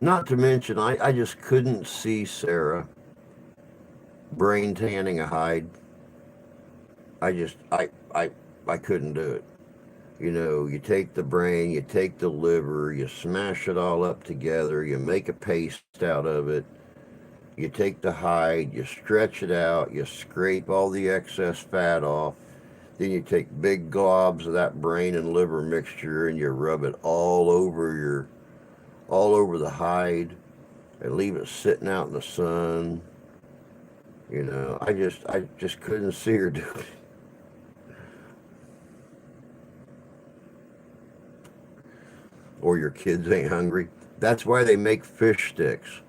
Speaker 1: Not to mention, I just couldn't see Sarah brain tanning a hide. I just, I couldn't do it. You know, you take the brain, you take the liver, you smash it all up together, you make a paste out of it, you take the hide, you stretch it out, you scrape all the excess fat off, then you take big globs of that brain and liver mixture and you rub it all over the hide and leave it sitting out in the sun. You know, I just couldn't see her do it. Or your kids ain't hungry. That's why they make fish sticks.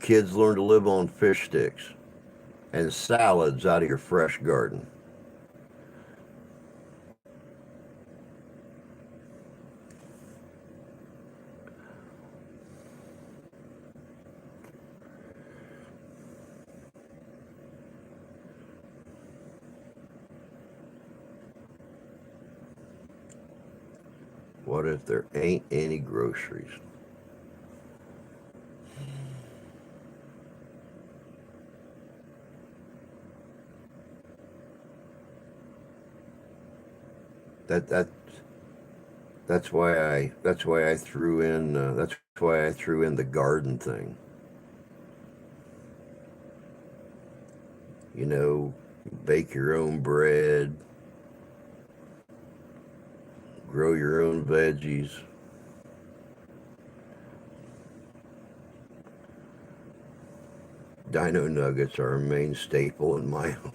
Speaker 1: Kids learn to live on fish sticks and salads out of your fresh garden. What if there ain't any groceries? That that that's why I threw in the garden thing. You know, bake your own bread, grow your own veggies. Dino nuggets are a main staple in my home.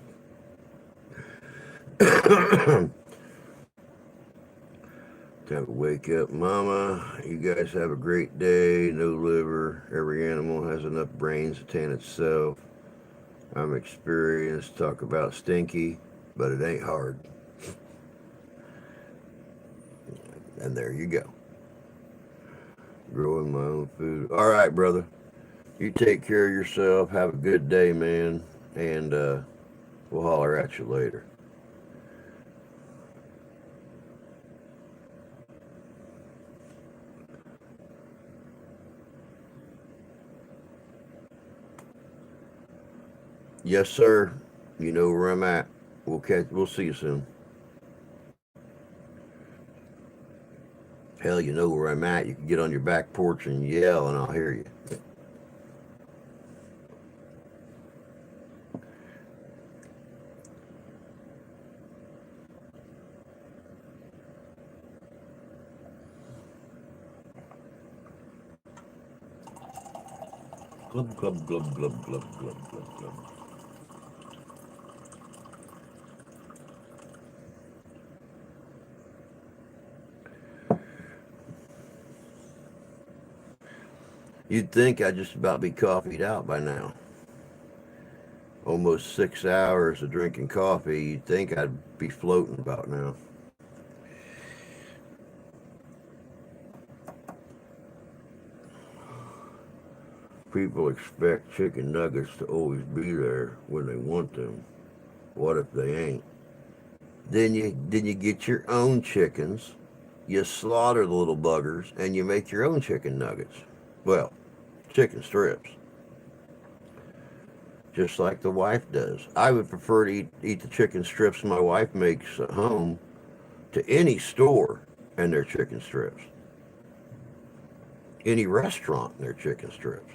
Speaker 1: Have a wake up, mama. You guys have a great day. No liver. Every animal has enough brains to tan itself. I'm experienced. Talk about stinky, but it ain't hard. And there you go. Growing my own food. All right, brother. You take care of yourself. Have a good day, man. And we'll holler at you later. Yes, sir. You know where I'm at. We'll see you soon. Hell, you know where I'm at. You can get on your back porch and yell, and I'll hear you. Glub, glub, glub, glub, glub, glub, glub, glub. You'd think I'd just about be coffeeed out by now. Almost 6 hours of drinking coffee. You'd think I'd be floating about now. People expect chicken nuggets to always be there when they want them. What if they ain't? Then you get your own chickens, you slaughter the little buggers, and you make your own chicken nuggets. Well, chicken strips, just like the wife does. I would prefer to eat the chicken strips my wife makes at home to any store and their chicken strips, any restaurant and their chicken strips.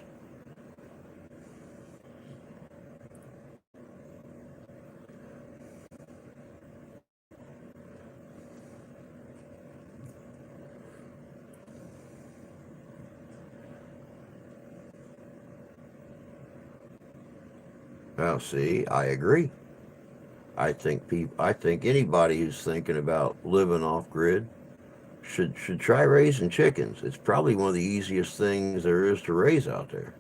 Speaker 1: Now, see, I agree. I think anybody who's thinking about living off grid should try raising chickens. It's probably one of the easiest things there is to raise out there.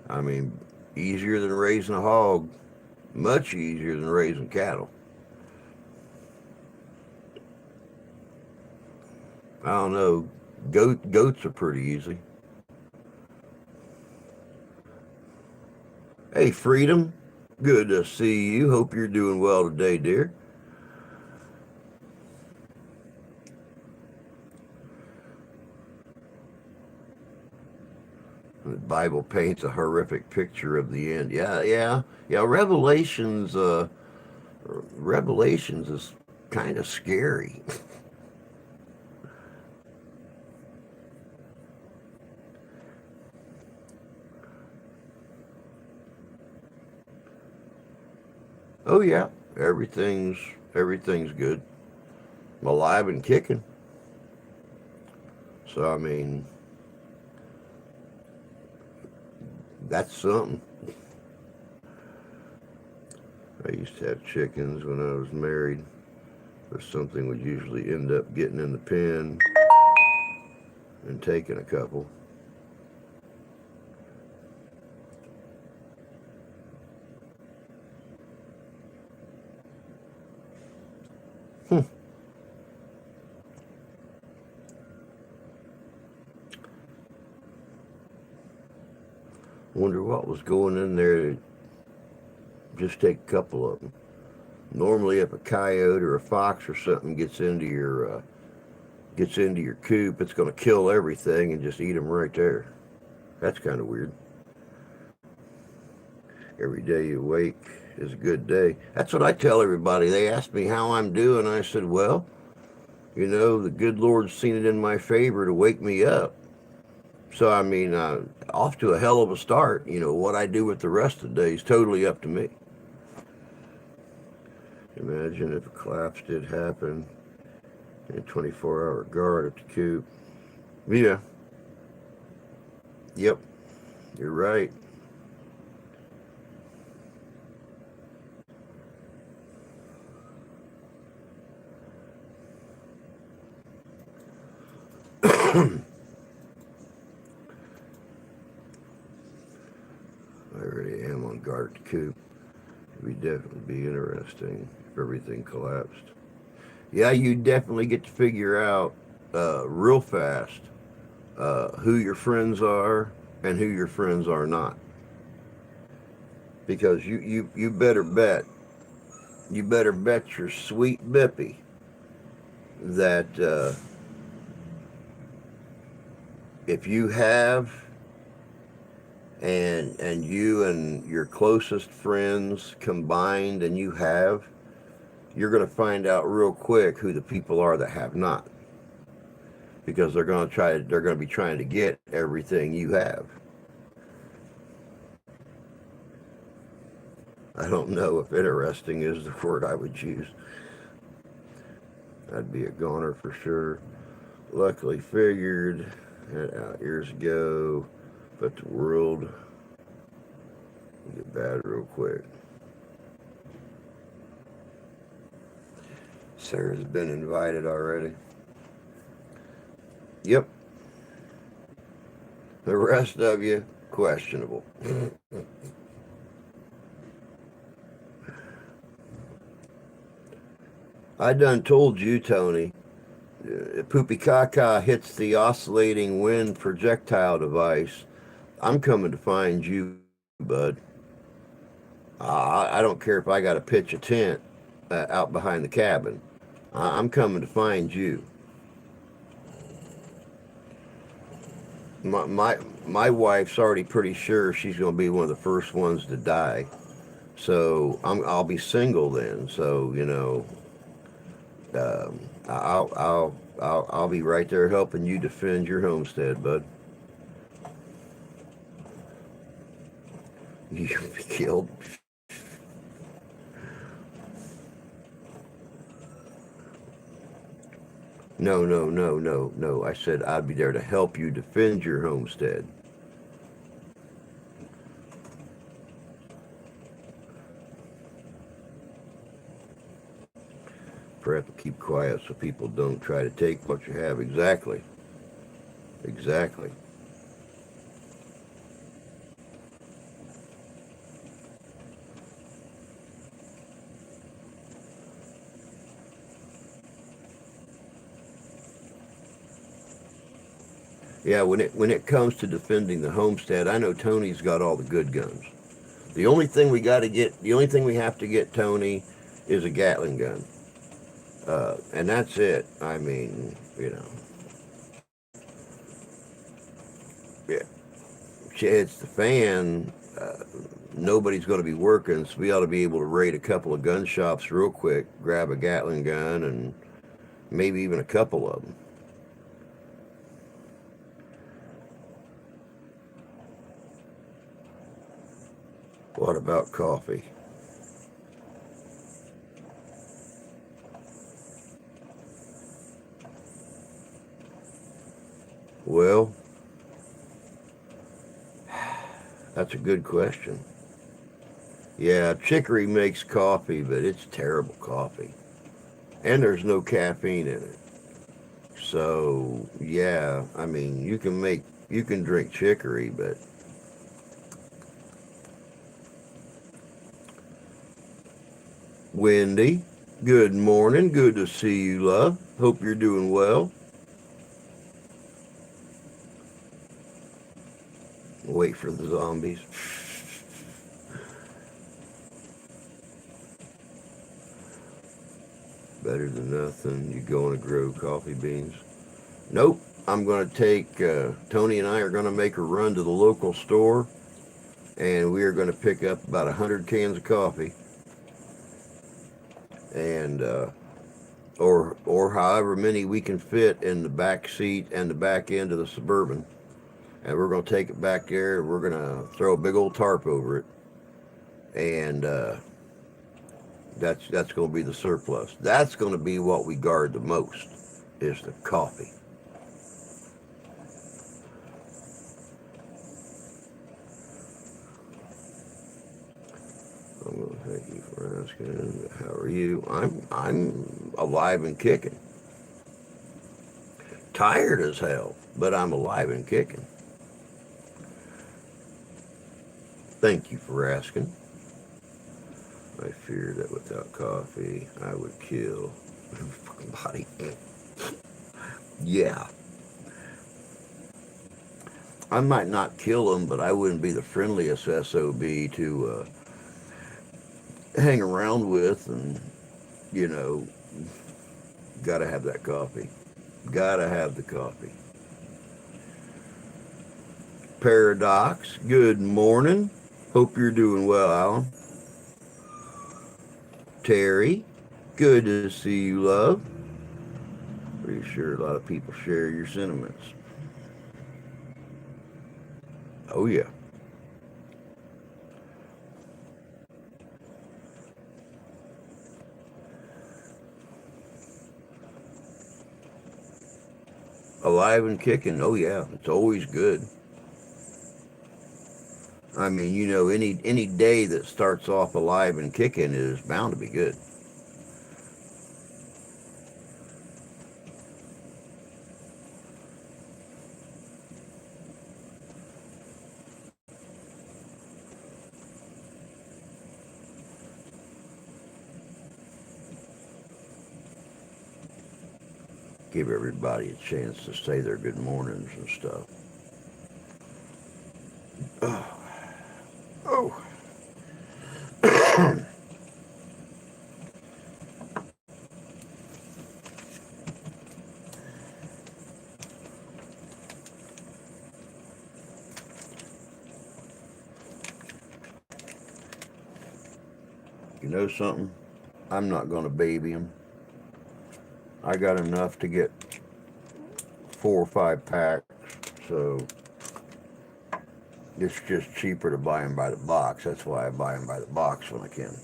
Speaker 1: I mean, easier than raising a hog, much easier than raising cattle. I don't know. Goats are pretty easy. Hey, Freedom, Good to see you. Hope you're doing well today, dear. The Bible paints a horrific picture of the end. Yeah. Revelations is kind of scary. Oh yeah, everything's good. I'm alive and kicking. So I mean, that's something. I used to have chickens when I was married, or something would usually end up getting in the pen and taking a couple. Hmm. Wonder what was going in there to just take a couple of them. Normally, if a coyote or a fox or something gets into your coop, it's going to kill everything and just eat them right there. That's kind of weird. Every day you wake is a good day. That's what I tell everybody. They ask me how I'm doing. I said, well, the good Lord's seen it in my favor to wake me up. So, I mean, off to a hell of a start. What I do with the rest of the day is totally up to me. Imagine if a collapse did happen in a 24-hour guard at the coop. Yeah, yep, you're right. I already am on guard at the coop. It would definitely be interesting if everything collapsed. Yeah, you definitely get to figure out real fast who your friends are and who your friends are not. Because you better bet your sweet bippy that if you have and you and your closest friends combined and you have, you're going to find out real quick who the people are that have not, because they're going to be trying to get everything you have. I don't know if interesting is the word I would use. I'd be a goner for sure. Luckily figured that out years ago, but the world will get bad real quick. Sarah's been invited already. Yep. The rest of you, questionable. I done told you, Tony. Poopy Caca hits the oscillating wind projectile device. I'm coming to find you, bud. I don't care if I got to pitch a tent out behind the cabin. I'm coming to find you. My wife's already pretty sure she's going to be one of the first ones to die. So I'll be single then. So I'll be right there helping you defend your homestead, bud. You'll be killed. No, no, no, no, no. I said I'd be there to help you defend your homestead. Perhaps keep quiet so people don't try to take what you have. Exactly. Exactly. Yeah, when it comes to defending the homestead, I know Tony's got all the good guns. The only thing we got to get, the only thing we have to get, Tony, is a Gatling gun. And that's it. I mean, yeah, it's the fan. Nobody's going to be working, so we ought to be able to raid a couple of gun shops real quick, grab a Gatling gun, and maybe even a couple of them. What about coffee? Well, that's a good question. Yeah, Chicory makes coffee, but it's terrible coffee. And there's no caffeine in it. So, yeah, I mean, you can drink Chicory, but Wendy, good morning. Good to see you, love. Hope you're doing well. Wait for the zombies. Better than nothing. You going to grow coffee beans? Nope. I'm going to take, Tony and I are going to make a run to the local store, and we are going to pick up about 100 cans of coffee, and or however many we can fit in the back seat and the back end of the Suburban. And we're going to take it back there, and we're going to throw a big old tarp over it, and that's going to be the surplus. That's going to be what we guard the most, is the coffee. I'm going to thank you for asking. How are you? I'm alive and kicking. Tired as hell, but I'm alive and kicking. Thank you for asking. I fear that without coffee, I would kill everybody. Yeah. I might not kill them, but I wouldn't be the friendliest SOB to hang around with, and, you know, gotta have that coffee. Gotta have the coffee. Paradox, good morning. Hope you're doing well, Alan. Terry, good to see you, love. Pretty sure a lot of people share your sentiments. Oh, yeah. Alive and kicking. Oh, yeah. It's always good. I mean, any day that starts off alive and kicking is bound to be good. Give everybody a chance to say their good mornings and stuff. Oh, oh. You know something? I'm not going to baby them. I got enough to get 4 or 5 packs, so it's just cheaper to buy them by the box. That's why I buy them by the box when I can.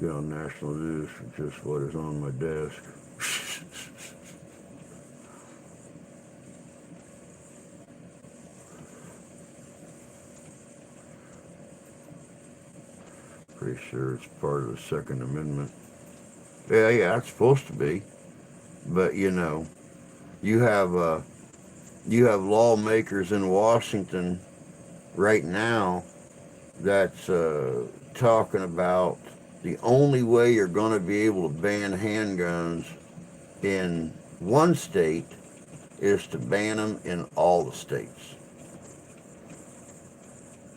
Speaker 1: Get on national news for just what is on my desk. Pretty sure it's part of the Second Amendment. Yeah, it's supposed to be. But you have you have lawmakers in Washington right now that's talking about the only way you're going to be able to ban handguns in one state is to ban them in all the states.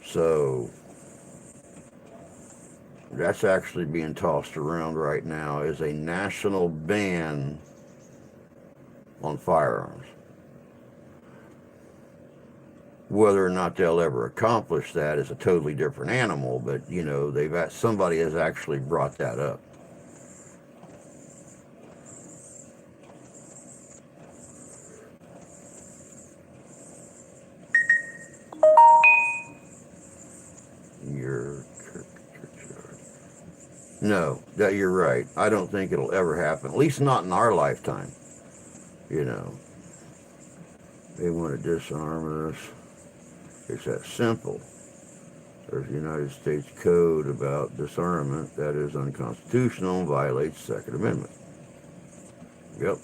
Speaker 1: So that's actually being tossed around right now as a national ban on firearms. Whether or not they'll ever accomplish that is a totally different animal, but you know, somebody has actually brought that up. Your churchyard. No, that you're right. I don't think it'll ever happen. At least not in our lifetime. You know, they want to disarm us. It's that simple. There's a United States Code about disarmament that is unconstitutional and violates the Second Amendment. Yep.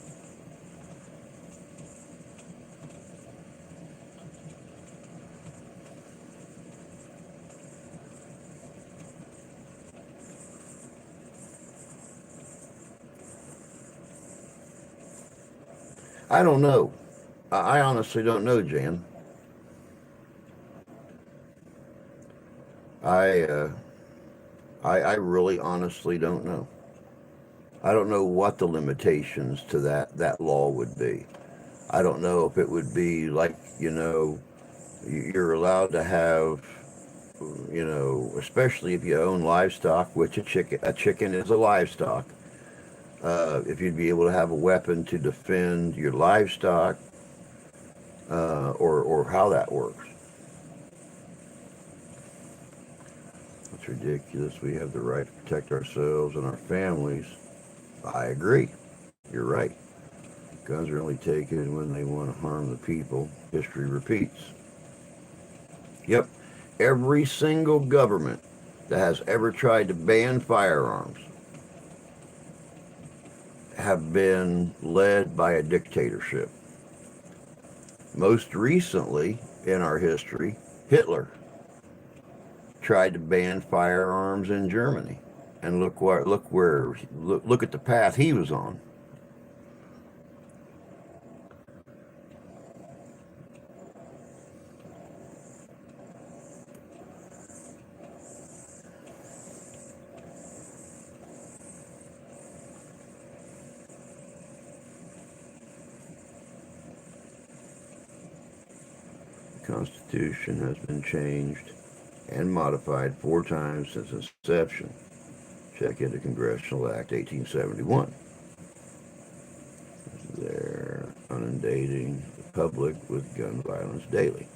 Speaker 1: I don't know. I honestly don't know, Jan. I, uh, I really honestly don't know. I don't know what the limitations to that law would be. I don't know if it would be like, you know, you're allowed to have, you know, especially if you own livestock, which a chicken is a livestock. If you'd be able to have a weapon to defend your livestock, or how that works. It's ridiculous. We have the right to protect ourselves and our families. I agree. You're right. Guns are only taken when they want to harm the people. History repeats. Yep. Every single government that has ever tried to ban firearms have been led by a dictatorship. Most recently in our history, Hitler tried to ban firearms in Germany, and look at the path he was on. The Constitution has been changed and modified 4 times since inception. Check into Congressional Act 1871. They're inundating the public with gun violence daily.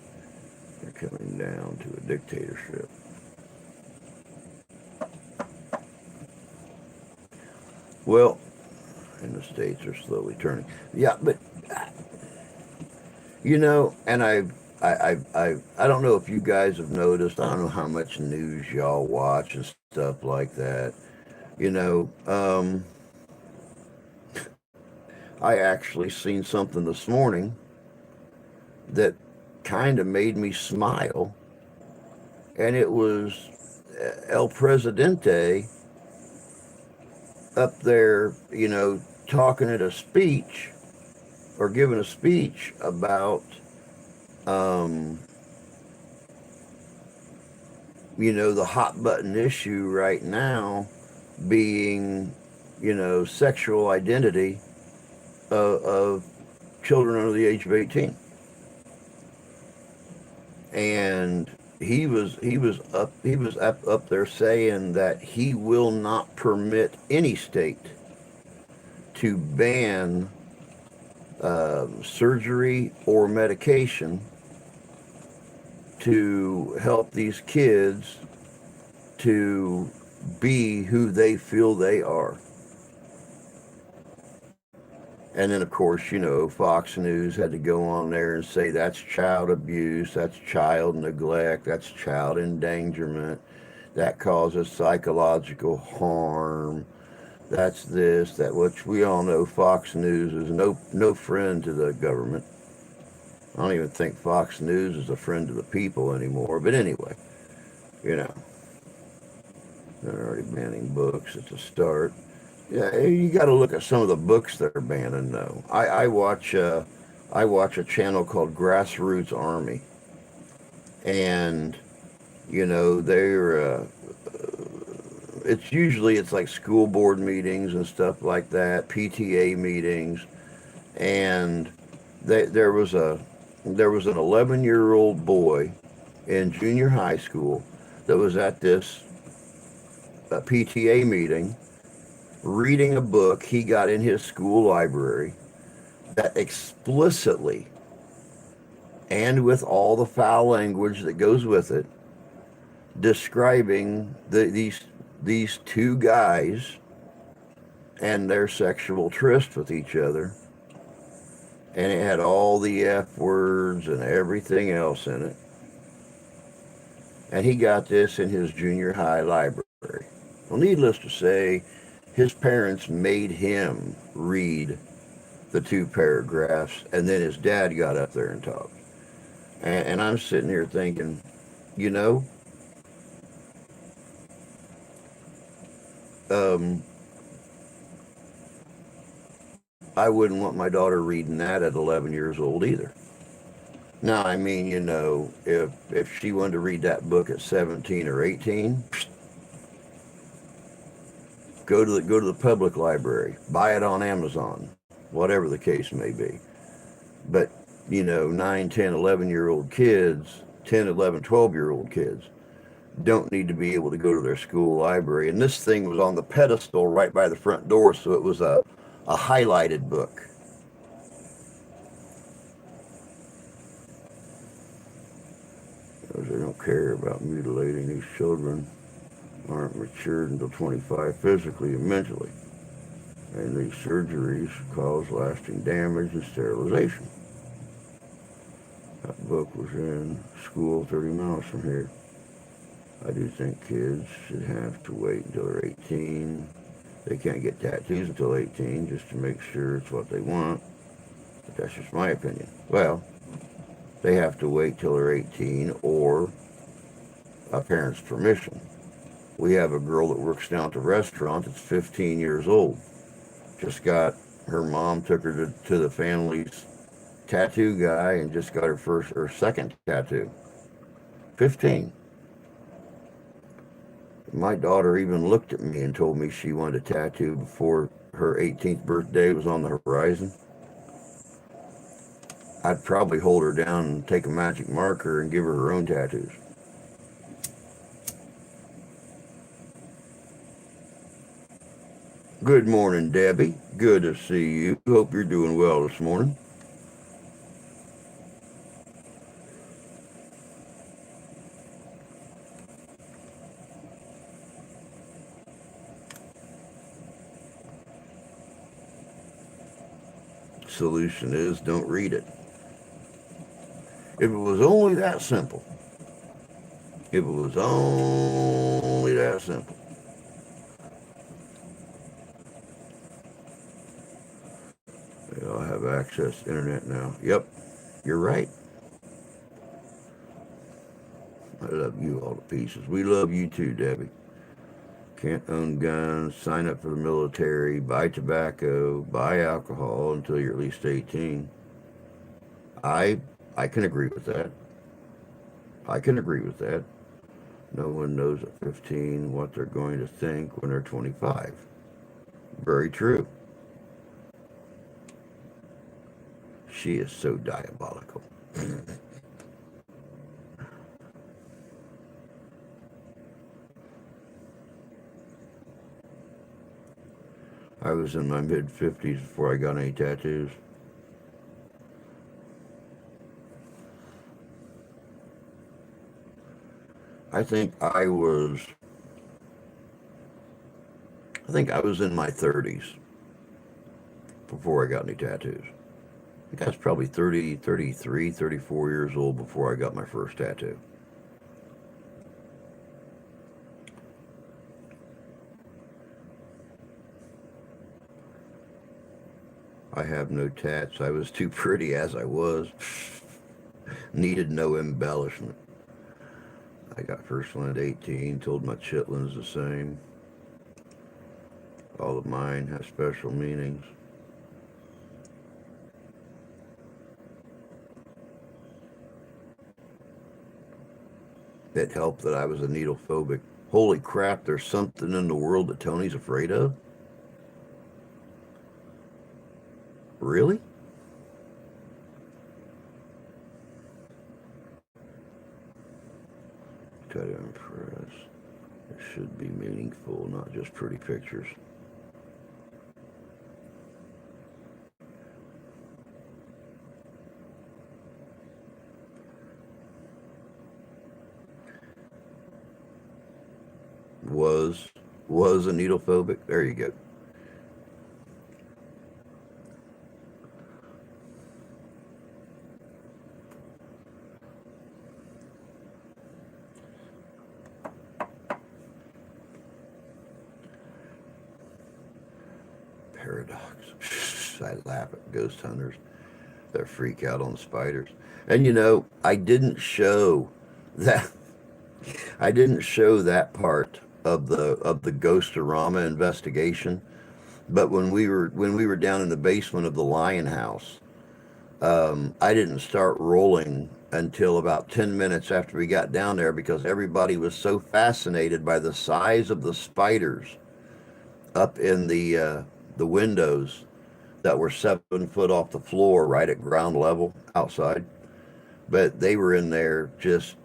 Speaker 1: They're coming down to a dictatorship. Well, and the states are slowly turning. Yeah, but you know, and I don't know if you guys have noticed. I don't know how much news y'all watch and stuff like that. You know, I actually seen something this morning that kind of made me smile, and it was El Presidente up there, you know, talking at a speech or giving a speech about, um, you know, the hot button issue right now being, you know, sexual identity of children under the age of 18. And he was up there saying that he will not permit any state to ban surgery or medication to help these kids to be who they feel they are. And then, of course, you know, Fox News had to go on there and say that's child abuse, that's child neglect, that's child endangerment, that causes psychological harm, that's this, that, which we all know Fox News is no friend to the government. I don't even think Fox News is a friend to the people anymore. But anyway, you know, they're already banning books at the start. Yeah, you got to look at some of the books they're banning, though. I watch a channel called Grassroots Army, and they're it's like school board meetings and stuff like that, PTA meetings, and there was an 11-year-old boy in junior high school that was at this PTA meeting reading a book he got in his school library that explicitly and with all the foul language that goes with it describing these two guys and their sexual tryst with each other, and it had all the F words and everything else in it. And he got this in his junior high library. Well, needless to say, his parents made him read the two paragraphs, and then his dad got up there and talked. And I'm sitting here thinking, you know, um, I wouldn't want my daughter reading that at 11 years old either. Now, I mean, if she wanted to read that book at 17 or 18, go to the public library, buy it on Amazon, whatever the case may be. But 9, 10, 11-year-old kids, 10, 11, 12-year-old kids don't need to be able to go to their school library. And this thing was on the pedestal right by the front door, so it was a highlighted book. Because they don't care about mutilating these children, aren't matured until 25 physically and mentally. And these surgeries cause lasting damage and sterilization. That book was in school 30 miles from here. I do think kids should have to wait until they're 18. They can't get tattoos until 18 just to make sure it's what they want. But that's just my opinion. Well, they have to wait till they're 18 or a parent's permission. We have a girl that works down at the restaurant that's 15 years old. Just got, her mom took her to the family's tattoo guy and just got her second tattoo. 15. My daughter even looked at me and told me she wanted a tattoo before her 18th birthday was on the horizon. I'd probably hold her down and take a magic marker and give her own tattoos. Good morning, Debbie. Good to see you. Hope you're doing well this morning. Solution is don't read it. If it was only that simple. If it was only that simple. They all have access to internet now. Yep, you're right. I love you all to pieces. We love you too, Debbie. Can't own guns, sign up for the military, buy tobacco, buy alcohol until you're at least 18. I I can agree with that. I can agree with that. No one knows at 15 what they're going to think when they're 25. Very true. She is so diabolical. I was in my mid 50s before I got any tattoos. I think I was I think I was in my 30s before I got any tattoos. I think I was probably 30, 33, 34 years old before I got my first tattoo. I have no tats. I was too pretty as I was. Needed no embellishment. I got first one at 18, told my chitlins the same. All of mine have special meanings. It helped that I was a needle phobic. Holy crap, there's something in the world that Tony's afraid of? Really? Try to impress. It should be meaningful, not just pretty pictures. Was was a needle phobic. There you go. Paradox. I laugh at ghost hunters that freak out on spiders. And I didn't show that I didn't show that part of the Ghostorama investigation. But when we were down in the basement of the Lion House, I didn't start rolling until about 10 minutes after we got down there because everybody was so fascinated by the size of the spiders up in the windows that were 7 foot off the floor, right at ground level outside. But they were in there just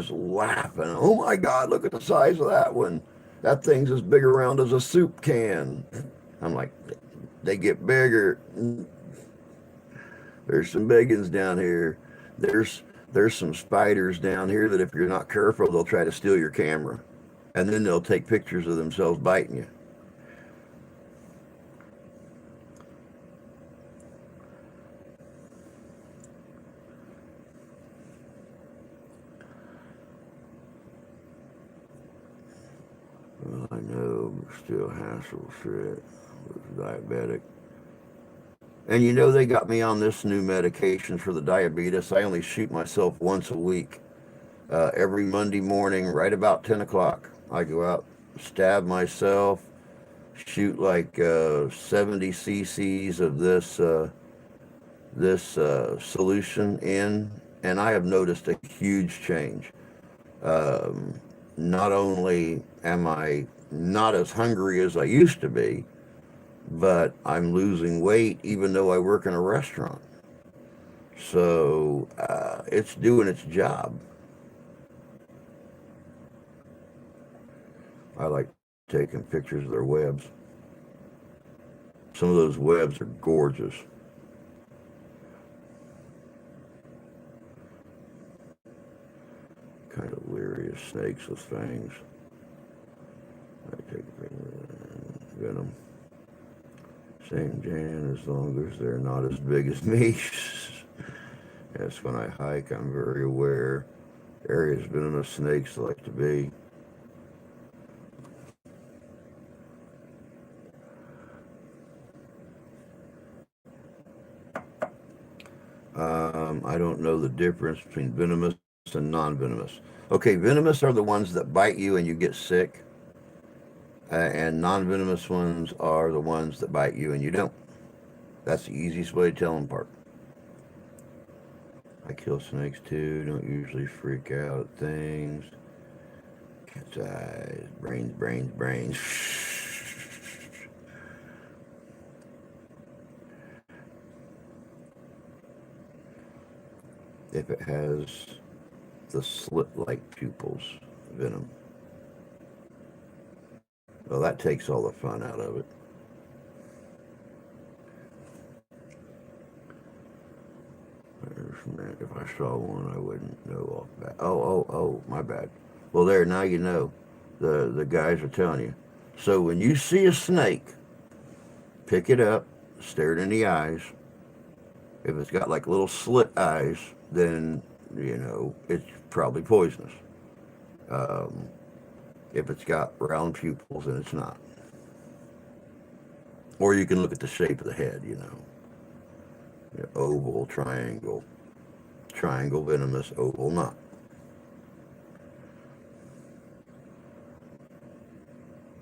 Speaker 1: laughing. Oh my God, look at the size of that one. That thing's as big around as a soup can. I'm like, they get bigger. There's some big ones down here. There's some spiders down here that if you're not careful, they'll try to steal your camera. And then they'll take pictures of themselves biting you. Well, I know, but still hassle shit. Was diabetic. And they got me on this new medication for the diabetes. I only shoot myself once a week. Every Monday morning, right about 10 o'clock, I go out, stab myself, shoot like 70 cc's of this solution in, and I have noticed a huge change. Um, Not only am I not as hungry as I used to be, but I'm losing weight even though I work in a restaurant. So it's doing its job. I like taking pictures of their webs. Some of those webs are gorgeous. Kind of leery of snakes with fangs. I take a picture. Venom. Same Jan, as long as they're not as big as me. Yes, when I hike, I'm very aware. Areas venomous snakes like to be. I don't know the difference between venomous and non-venomous. Okay, venomous are the ones that bite you and you get sick, and non-venomous ones are the ones that bite you and you don't. That's the easiest way to tell them apart. I kill snakes too. Don't usually freak out at things. Cat's eyes, brains, brains, brains. If it has the slit-like pupils, venom. Well, that takes all the fun out of it. If I saw one, I wouldn't know off bat. Oh, my bad. Well, there, now you know. The guys are telling you. So when you see a snake, pick it up, stare it in the eyes. If it's got like little slit eyes, then, it's probably poisonous. Um, if it's got round pupils, then it's not. Or you can look at the shape of the head, oval, triangle venomous, oval not.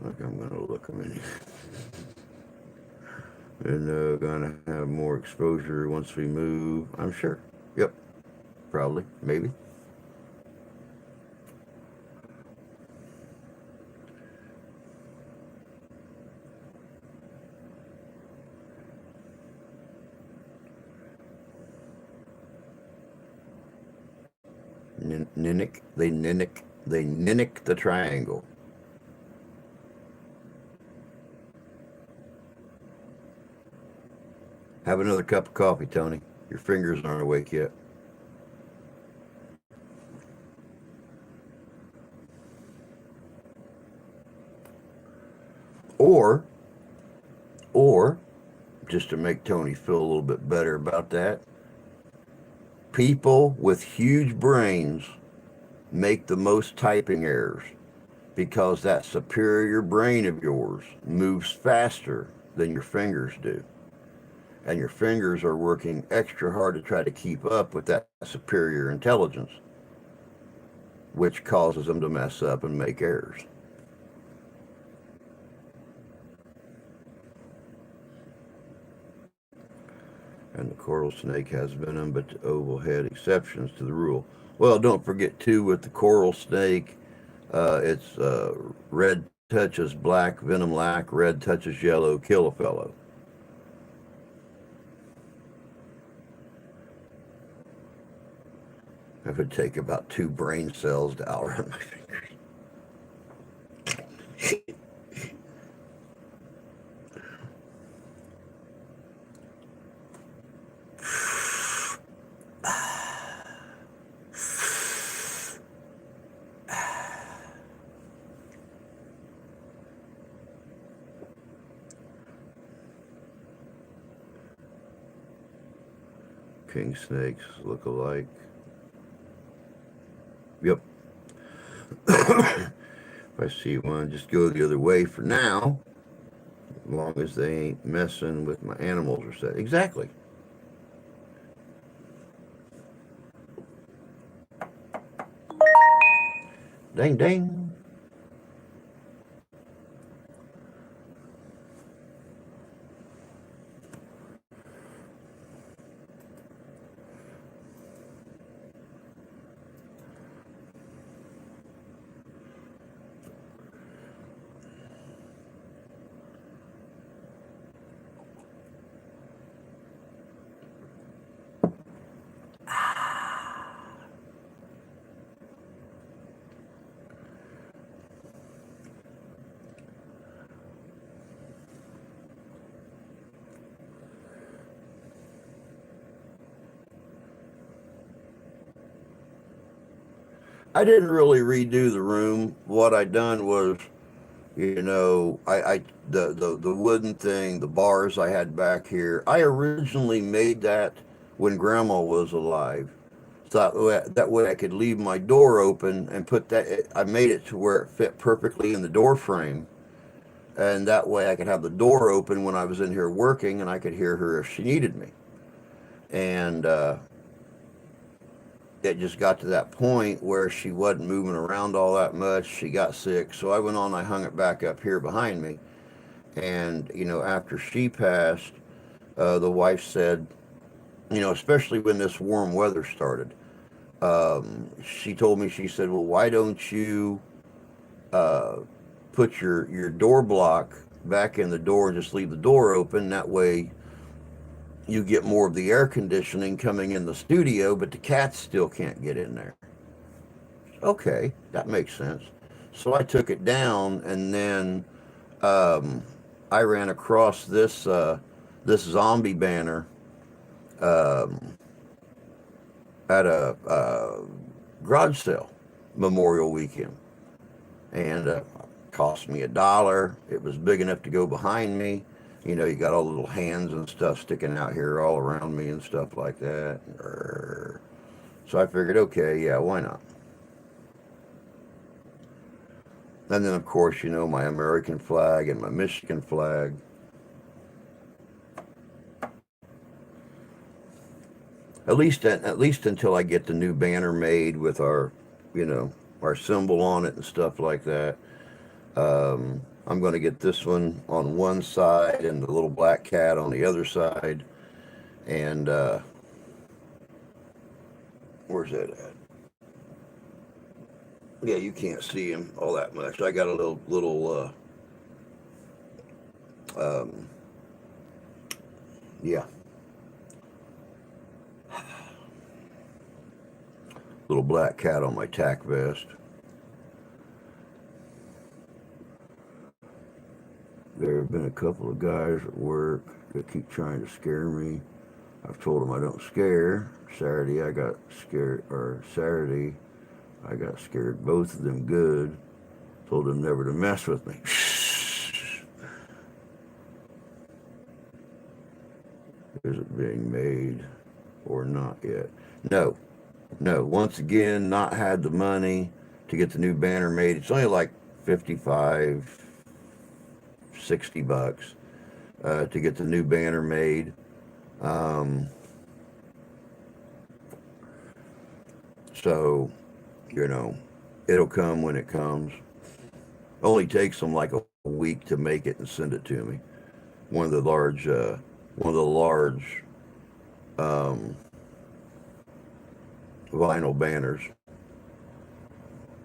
Speaker 1: Like I'm going to look them in here. And gonna have more exposure once we move. I'm sure. Yep. Probably. Maybe. Ninick. They ninick the triangle. Have another cup of coffee, Tony. Your fingers aren't awake yet. Or, or, just to make Tony feel a little bit better about that, people with huge brains make the most typing errors because that superior brain of yours moves faster than your fingers do. And your fingers are working extra hard to try to keep up with that superior intelligence, which causes them to mess up and make errors. And the coral snake has venom, but the oval had exceptions to the rule. Well, don't forget too with the coral snake, it's red touches black, venom lack, red touches yellow, kill a fellow. It would take about 2 brain cells to outrun my fingers. King snakes look alike. Yep. If I see one, just go the other way for now, as long as they ain't messing with my animals or something. Exactly. Ding, ding. I didn't really redo the room. What I done was, I the wooden thing, the bars I had back here. I originally made that when Grandma was alive. So that way I could leave my door open and put that. I made it to where it fit perfectly in the door frame, and that way I could have the door open when I was in here working, and I could hear her if she needed me. And it just got to that point where she wasn't moving around all that much. She got sick, so I went on. I hung it back up here behind me, and after she passed, the wife said, especially when this warm weather started, she told me, she said, well, why don't you uh, put your door block back in the door and just leave the door open? That way you get more of the air conditioning coming in the studio, but the cats still can't get in there. Okay, that makes sense. So I took it down, and then um, I ran across this zombie banner um, at a garage sale Memorial Weekend, and cost me $1. It was big enough to go behind me. You got all the little hands and stuff sticking out here all around me and stuff like that. So I figured, okay, yeah, why not? And then, of course, my American flag and my Michigan flag. At least until I get the new banner made with our symbol on it and stuff like that. I'm going to get this one on one side and the little black cat on the other side. And where's that at? Yeah, you can't see him all that much. I got a um, yeah, little black cat on my tack vest. There have been a couple of guys at work that keep trying to scare me. I've told them I don't scare. Saturday I got scared, both of them good. Told them never to mess with me. Is it being made or not yet? No, no. Once again, not had the money to get the new banner made. It's only like 55, 60 bucks to get the new banner made. Um, so, you know, it'll come when it comes. Only takes them like a week to make it and send it to me. One of the large, uh, one of the large um, vinyl banners.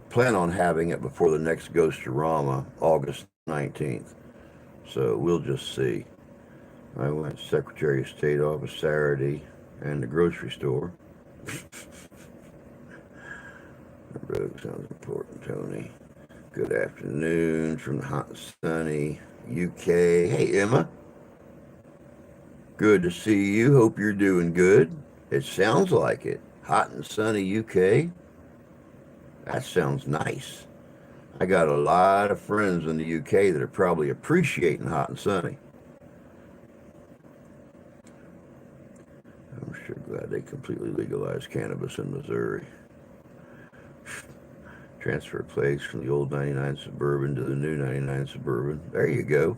Speaker 1: Plan on having it before the next Ghostorama, August 19th. So we'll just see. I went to Secretary of State office Saturday and the grocery store. The road sounds important, Tony. Good afternoon from the hot and sunny UK. Hey, Emma. Good to see you. Hope you're doing good. It sounds like it. Hot and sunny UK. That sounds nice. I got a lot of friends in the UK that are probably appreciating hot and sunny. I'm sure glad they completely legalized cannabis in Missouri. Transfer plates from the old 99 Suburban to the new 99 Suburban. There you go.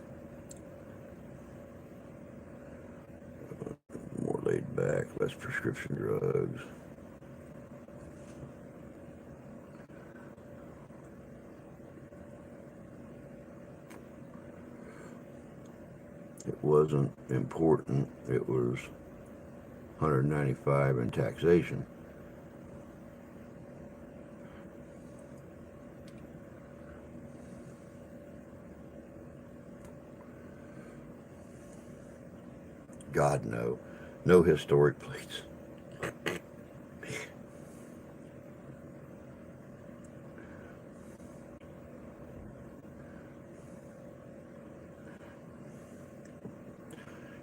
Speaker 1: More laid back, less prescription drugs. It wasn't important. It was 195 in taxation. God, no. No historic plates.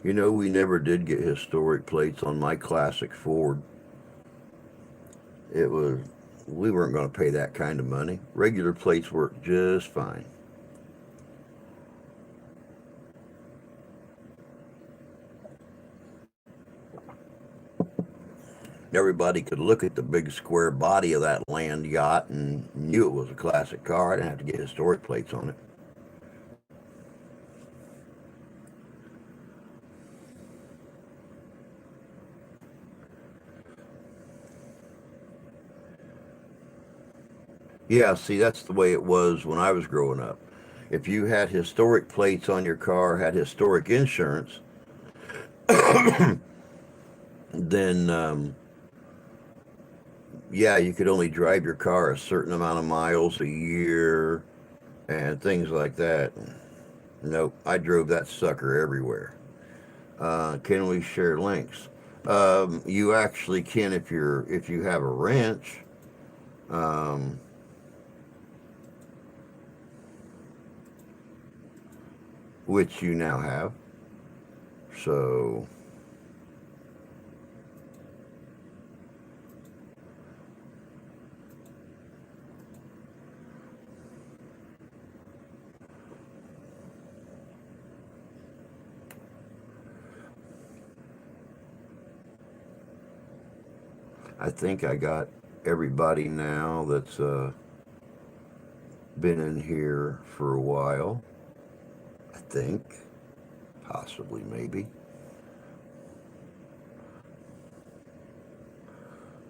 Speaker 1: You know, we never did get historic plates on my classic Ford. It was, we weren't going to pay that kind of money. Regular plates work just fine. Everybody could look at the big square body of that land yacht and knew it was a classic car. I didn't have to get historic plates on it. Yeah, see, that's the way it was when I was growing up. If you had historic plates on your car, had historic insurance, then yeah, you could only drive your car a certain amount of miles a year and things like that. Nope, I drove that sucker everywhere. Can we share links? You actually can if you have a wrench, um, which you now have. So I think I got everybody now that's been in here for a while. I think, possibly, maybe.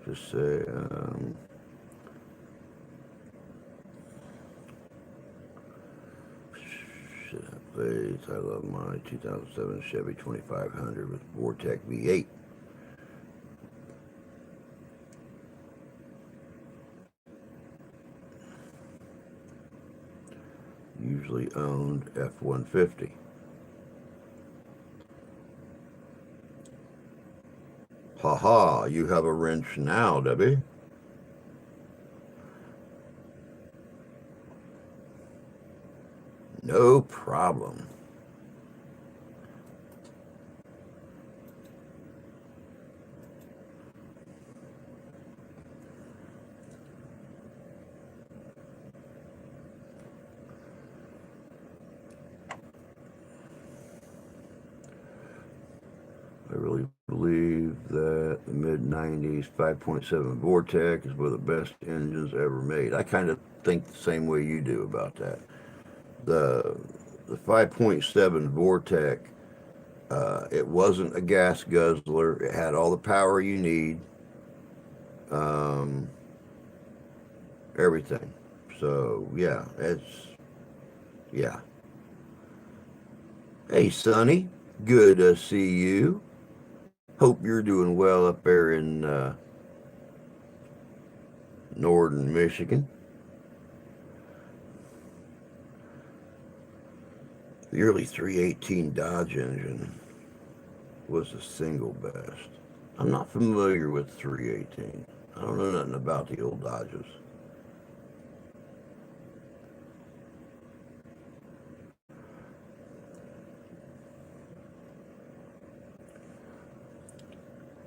Speaker 1: Just say, always, I love my 2007 Chevy 2500 with Vortec V8. Usually owned F-150. Haha, you have a wrench now, Debbie. No problem. I really believe that the mid-90s 5.7 Vortec is one of the best engines ever made. I kind of think the same way you do about that. The the 5.7 Vortec, it wasn't a gas guzzler. It had all the power you need, um, everything. So yeah, yeah. Hey, Sonny, good to see you. Hope you're doing well up there in northern Michigan. The early 318 Dodge engine was the single best. I'm not familiar with 318. I don't know nothing about the old Dodges.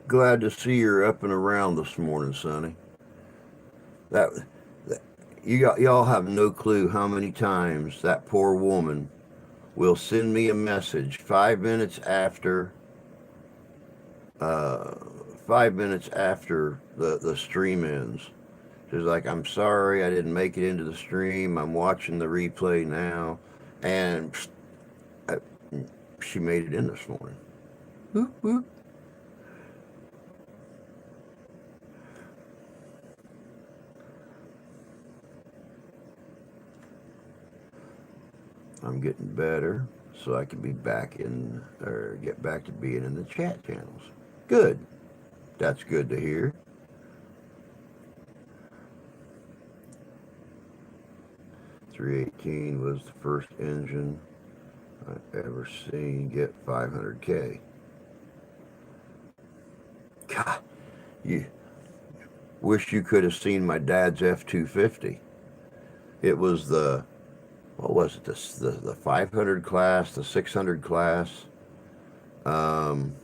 Speaker 1: Glad to see you're up and around this morning, Sonny. That, that y'all have no clue how many times that poor woman will send me a message 5 minutes after uh, 5 minutes after the stream ends. She's like, I'm sorry I didn't make it into the stream. I'm watching the replay now. And uh, she made it in this morning. Whoop, whoop. I'm getting better so I can be back in, or get back to being in the chat channels. Good. That's good to hear. .318 was the first engine I've ever seen get 500K. God, you wish you could have seen my dad's F-250. It was what was it, the 500 class, the 600 class. Um,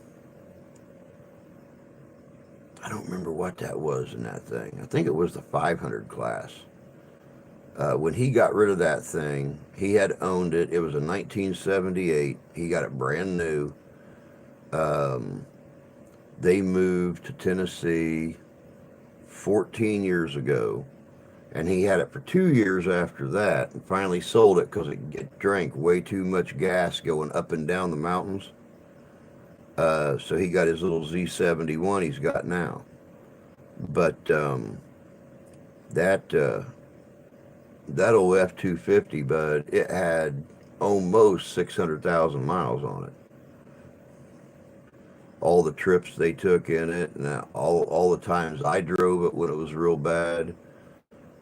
Speaker 1: I don't remember what that was in that thing. I think it was the 500 class. When he got rid of that thing, he had owned it. It was a 1978. He got it brand new. Um, they moved to Tennessee 14 years ago, and he had it for 2 years after that, and finally sold it because it drank way too much gas going up and down the mountains. So he got his little Z71 he's got now. But that that old F-250, bud, it had almost 600,000 miles on it. All the trips they took in it, and all the times I drove it when it was real bad.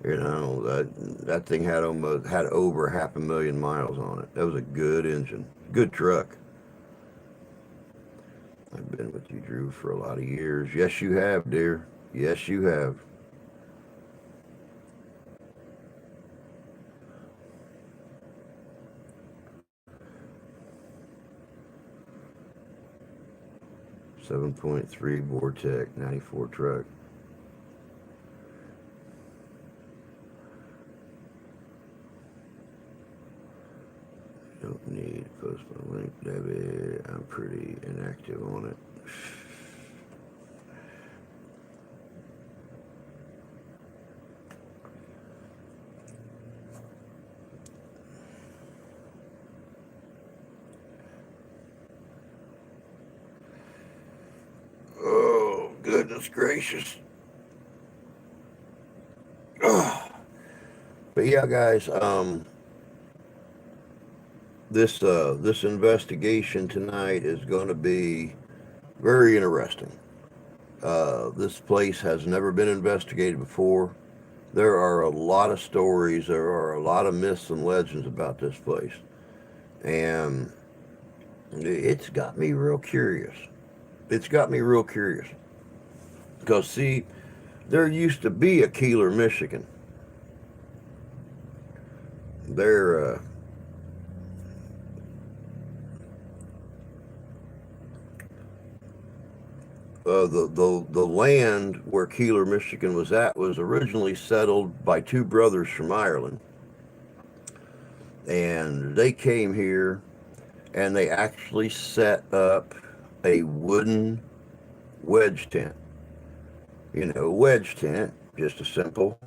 Speaker 1: You know, that thing had over 500,000 miles on it. That was a good engine, good truck. I've been with you, Drew, for a lot of years. Yes, you have, dear. Yes, you have. .3 Vortec 94 truck. Don't need to post my link, Debbie. I'm pretty inactive on it. Oh, goodness gracious. Oh. But yeah, guys, This investigation tonight is going to be very interesting. This place has never been investigated before. There are a lot of stories. There are a lot of myths and legends about this place, and it's got me real curious. It's got me real curious because see, there used to be a Keeler, Michigan. There, the land where Keeler, Michigan was at was originally settled by two brothers from Ireland, and they came here and they actually set up a wooden wedge tent. You know, wedge tent, just a simple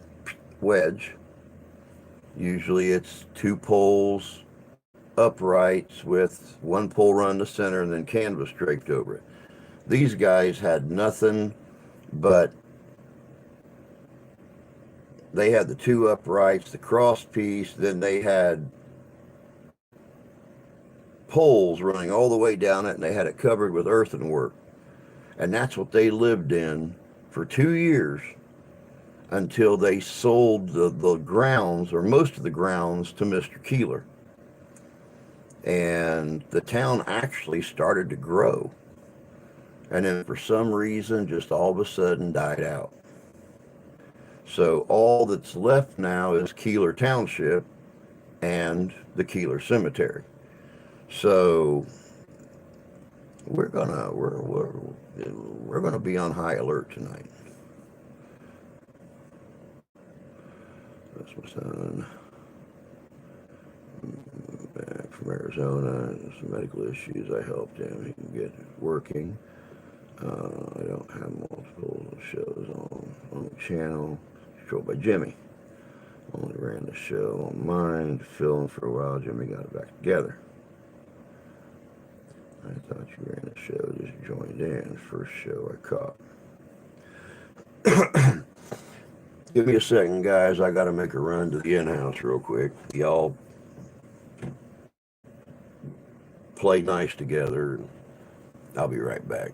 Speaker 1: wedge. Usually it's two poles uprights with one pole run the center and then canvas draped over it. These guys had nothing but they had the two uprights, the cross piece, then they had poles running all the way down it, and they had it covered with earthenwork. And that's what they lived in for 2 years until they sold the grounds, or most of the grounds, to Mr. Keeler. And the town actually started to grow. And then for some reason, just all of a sudden died out. So all that's left now is Keeler Township and the Keeler Cemetery. So we're gonna be on high alert tonight. That's my son back from Arizona. Some medical issues. I helped him. He can get working. I don't have multiple shows on the channel. Controlled by Jimmy. Only ran the show on mine. Filmed for a while. Jimmy got it back together. I thought you ran a show. Just joined in. First show I caught. Give me a second, guys. I got to make a run to the in-house real quick. Y'all play nice together. I'll be right back.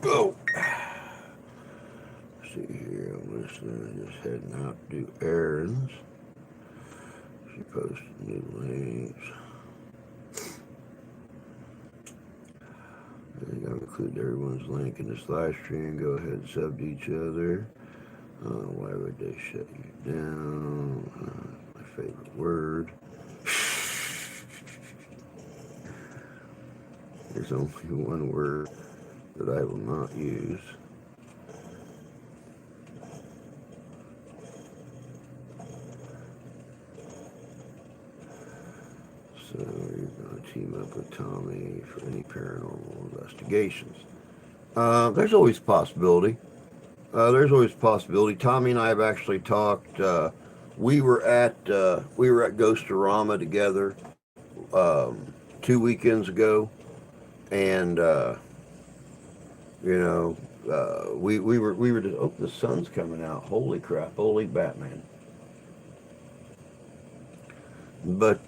Speaker 1: Go. See here, I'm listening, just heading out to do errands. She posted new links. I think I've included everyone's link in this live stream. Go ahead and sub to each other. Why would they shut you down? My favorite word. There's only one word that I will not use. So you're going to team up with Tommy for any paranormal investigations. There's always possibility. There's always possibility. Tommy and I have actually talked. We were at Ghostorama together 2 weekends ago, and you know, we were just, oh, the sun's coming out. Holy crap! Holy Batman! But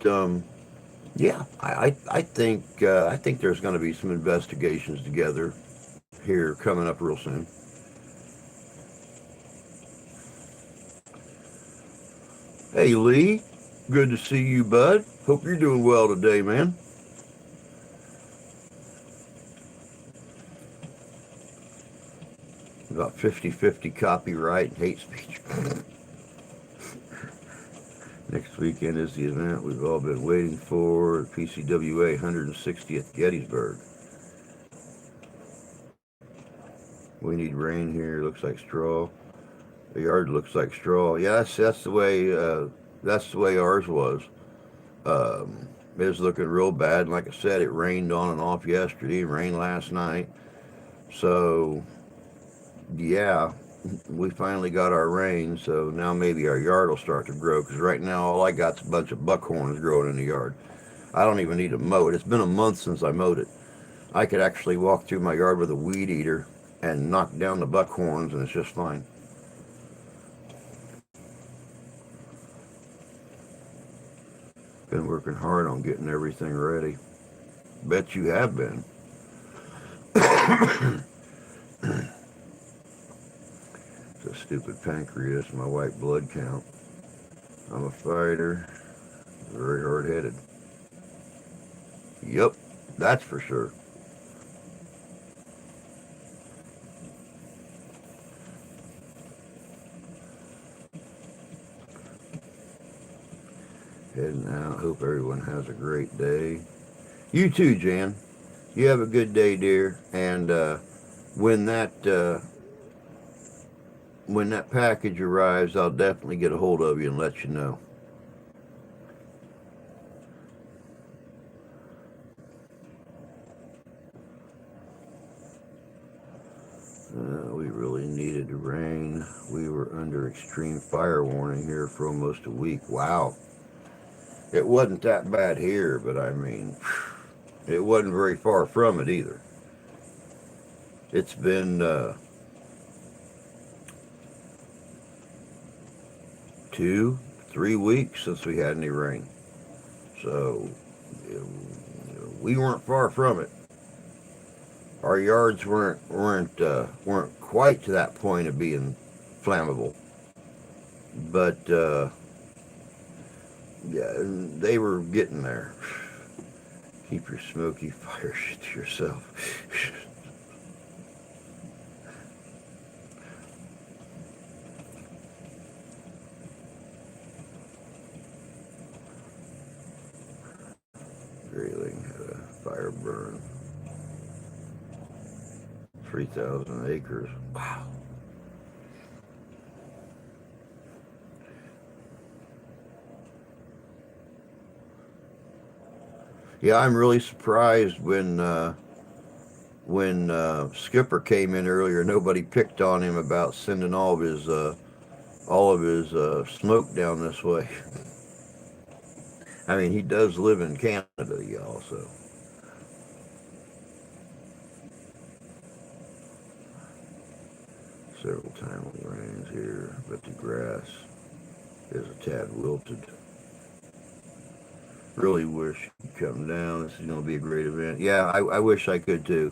Speaker 1: yeah, I think there's going to be some investigations together here coming up real soon. Hey Lee, good to see you, bud. Hope you're doing well today, man. About 50-50 copyright and hate speech. Next weekend is the event we've all been waiting for, PCWA 160th Gettysburg. We need rain here. Looks like straw. The yard looks like straw. Yeah, that's the way ours was. It was looking real bad. And like I said, it rained on and off yesterday and rained last night. So yeah, we finally got our rain. So now maybe our yard will start to grow. Because right now all I got's a bunch of buckhorns growing in the yard. I don't even need to mow it. It's been a month since I mowed it. I could actually walk through my yard with a weed eater and knock down the buckhorns, and it's just fine. Been working hard on getting everything ready. Bet you have been. It's a stupid pancreas, my white blood count. I'm a fighter, very hard headed. Yep, that's for sure. Heading out. Hope everyone has a great day. You too, Jan. You have a good day, dear. And when that when that package arrives, I'll definitely get a hold of you and let you know. We really needed the rain. We were under extreme fire warning here for almost a week. Wow. It wasn't that bad here, but I mean, it wasn't very far from it either. It's been 2, 3 weeks since we had any rain. So we weren't far from it. Our yards weren't quite to that point of being flammable, but yeah, they were getting there. Keep your smoky fire shit to yourself. Grayling had a fire burn 3,000 acres. Wow. Yeah, I'm really surprised when Skipper came in earlier. Nobody picked on him about sending all of his smoke down this way. I mean, he does live in Canada, y'all. So several timely rains here, but the grass is a tad wilted. Really wish you'd come down. This is going to be a great event. Yeah, I wish I could too.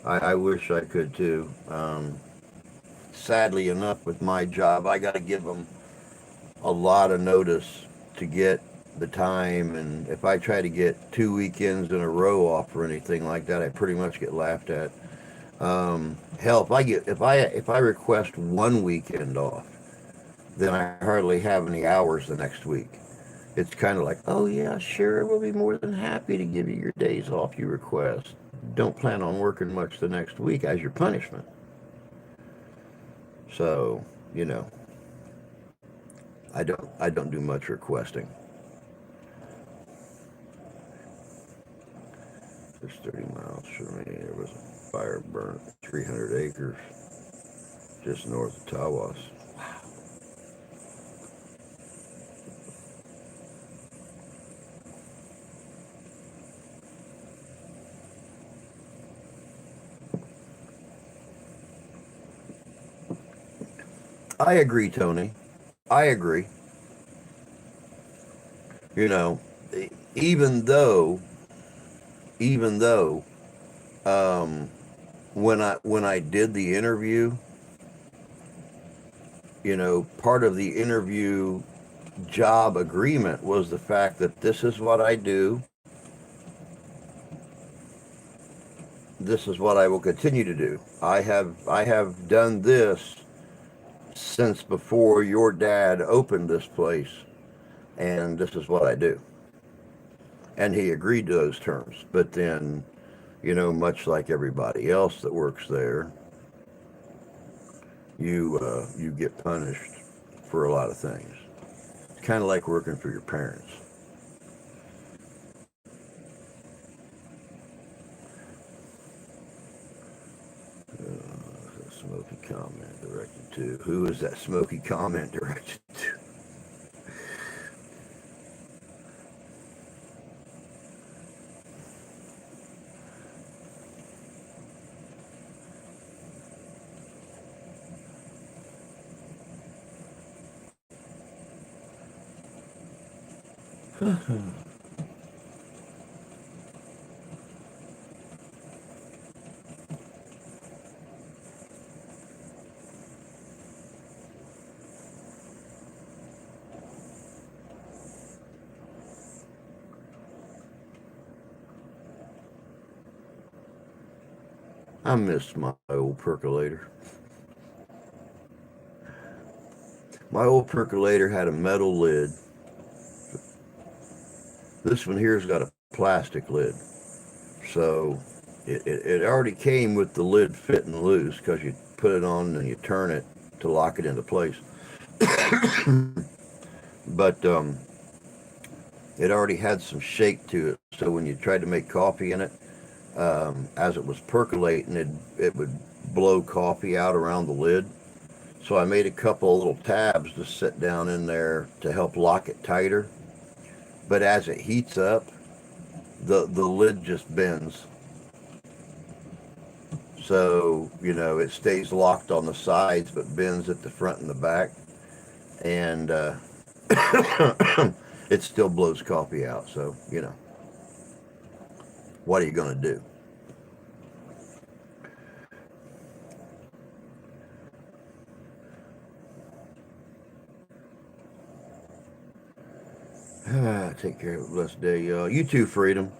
Speaker 1: I wish I could too. Sadly enough, with my job, I got to give them a lot of notice to get the time. And if I try to get 2 weekends in a row off or anything like that, I pretty much get laughed at. Hell, if I request one weekend off, then I hardly have any hours the next week. It's kind of like, oh yeah, sure, we'll be more than happy to give you your days off you request. Don't plan on working much the next week as your punishment. So, you know, I don't do much requesting. There's 30 miles from me. There was a fire burnt 300 acres just north of Tawas. I agree, Tony. I agree. You know, e- even though, even though, um, when I did the interview, part of the interview job agreement was the fact that this is what I do, this is what I will continue to do. I have done this since before your dad opened this place, and this is what I do. And he agreed to those terms. But then, much like everybody else that works there, you get punished for a lot of things. It's kind of like working for your parents. Smoky comment directed to. Who is that smoky comment directed to? I miss my old percolator. My old percolator had a metal lid. This one here's got a plastic lid. So it already came with the lid fitting loose because you put it on and you turn it to lock it into place. But it already had some shake to it. So when you tried to make coffee in it, as it was percolating, it would blow coffee out around the lid. So I made a couple of little tabs to sit down in there to help lock it tighter. But as it heats up, the lid just bends. So, it stays locked on the sides but bends at the front and the back. And it still blows coffee out. So, what are you going to do? Take care. Have a blessed day, y'all. You too, Freedom.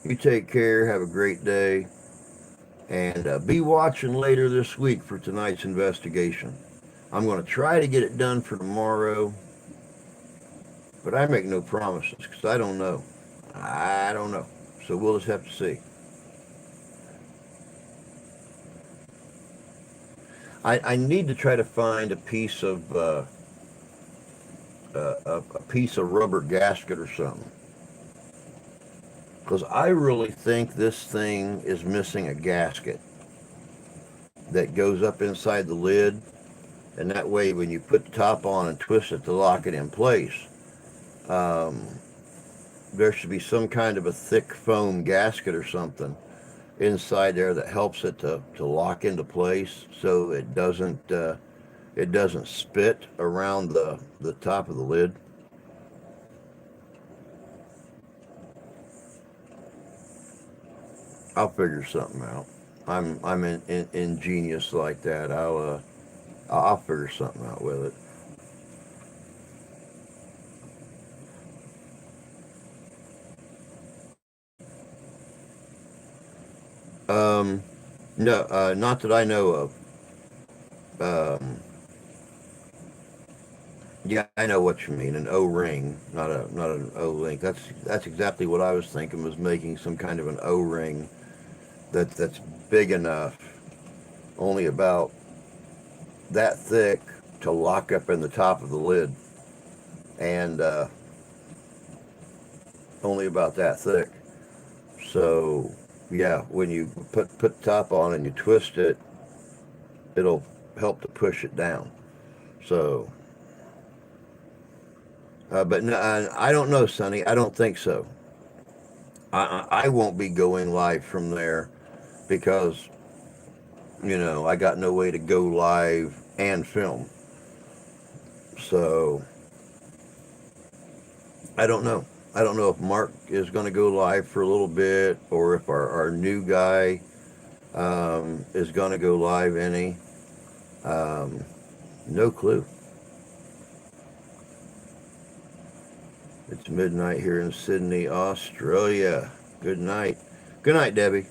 Speaker 1: You take care. Have a great day. And be watching later this week for tonight's investigation. I'm going to try to get it done for tomorrow, but I make no promises because I don't know. I don't know. So we'll just have to see. I need to try to find a piece of a piece of rubber gasket or something, because I really think this thing is missing a gasket that goes up inside the lid, and that way when you put the top on and twist it to lock it in place, um, there should be some kind of a thick foam gasket or something inside there that helps it to lock into place so it doesn't spit around the top of the lid. I'll figure something out. I'm ingenious like that. I'll figure something out with it. Um, no, not that I know of. Um, yeah, I know what you mean. An O ring, not an O link. That's exactly what I was thinking. Was making some kind of an O ring that's big enough, only about that thick to lock up in the top of the lid, and only about that thick. So Yeah, when you put the top on and you twist it, it'll help to push it down. So, but no, I don't know, Sonny. I don't think so. I won't be going live from there because I got no way to go live and film. So I don't know. I don't know if Mark is going to go live for a little bit or if our new guy is going to go live any. Um, no clue. It's midnight here in Sydney, Australia. Good night. Good night, Debbie.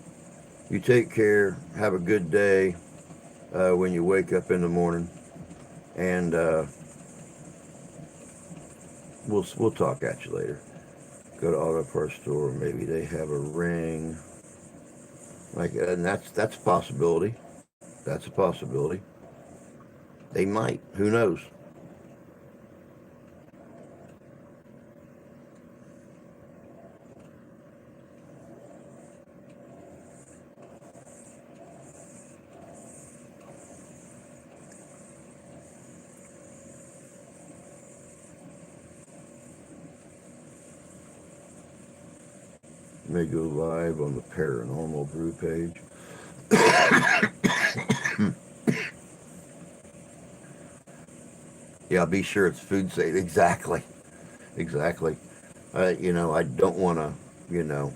Speaker 1: You take care. Have a good day when you wake up in the morning. And we'll talk at you later. Go to auto parts store. Maybe they have a ring. And that's a possibility. That's a possibility. They might. Who knows? May go live on the Paranormal Brew page. Yeah, be sure it's food safe. Exactly. Exactly. I don't want to, you know,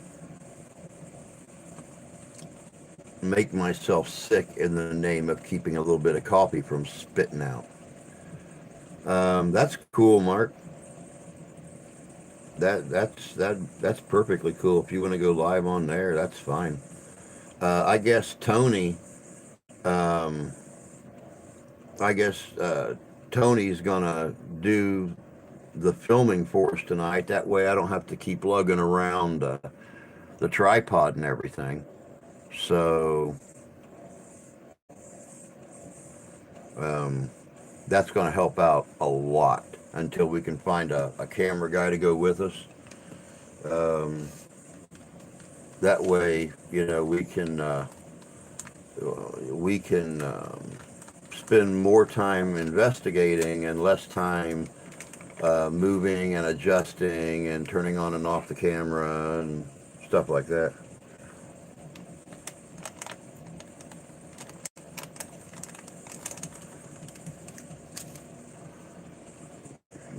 Speaker 1: make myself sick in the name of keeping a little bit of coffee from spitting out. That's cool, Mark. That's perfectly cool. If you want to go live on there, that's fine. I guess Tony. Um, I guess Tony's gonna do the filming for us tonight. That way, I don't have to keep lugging around the tripod and everything. So um, that's going to help out a lot until we can find a camera guy to go with us. Um, that way, we can spend more time investigating and less time moving and adjusting and turning on and off the camera and stuff like that.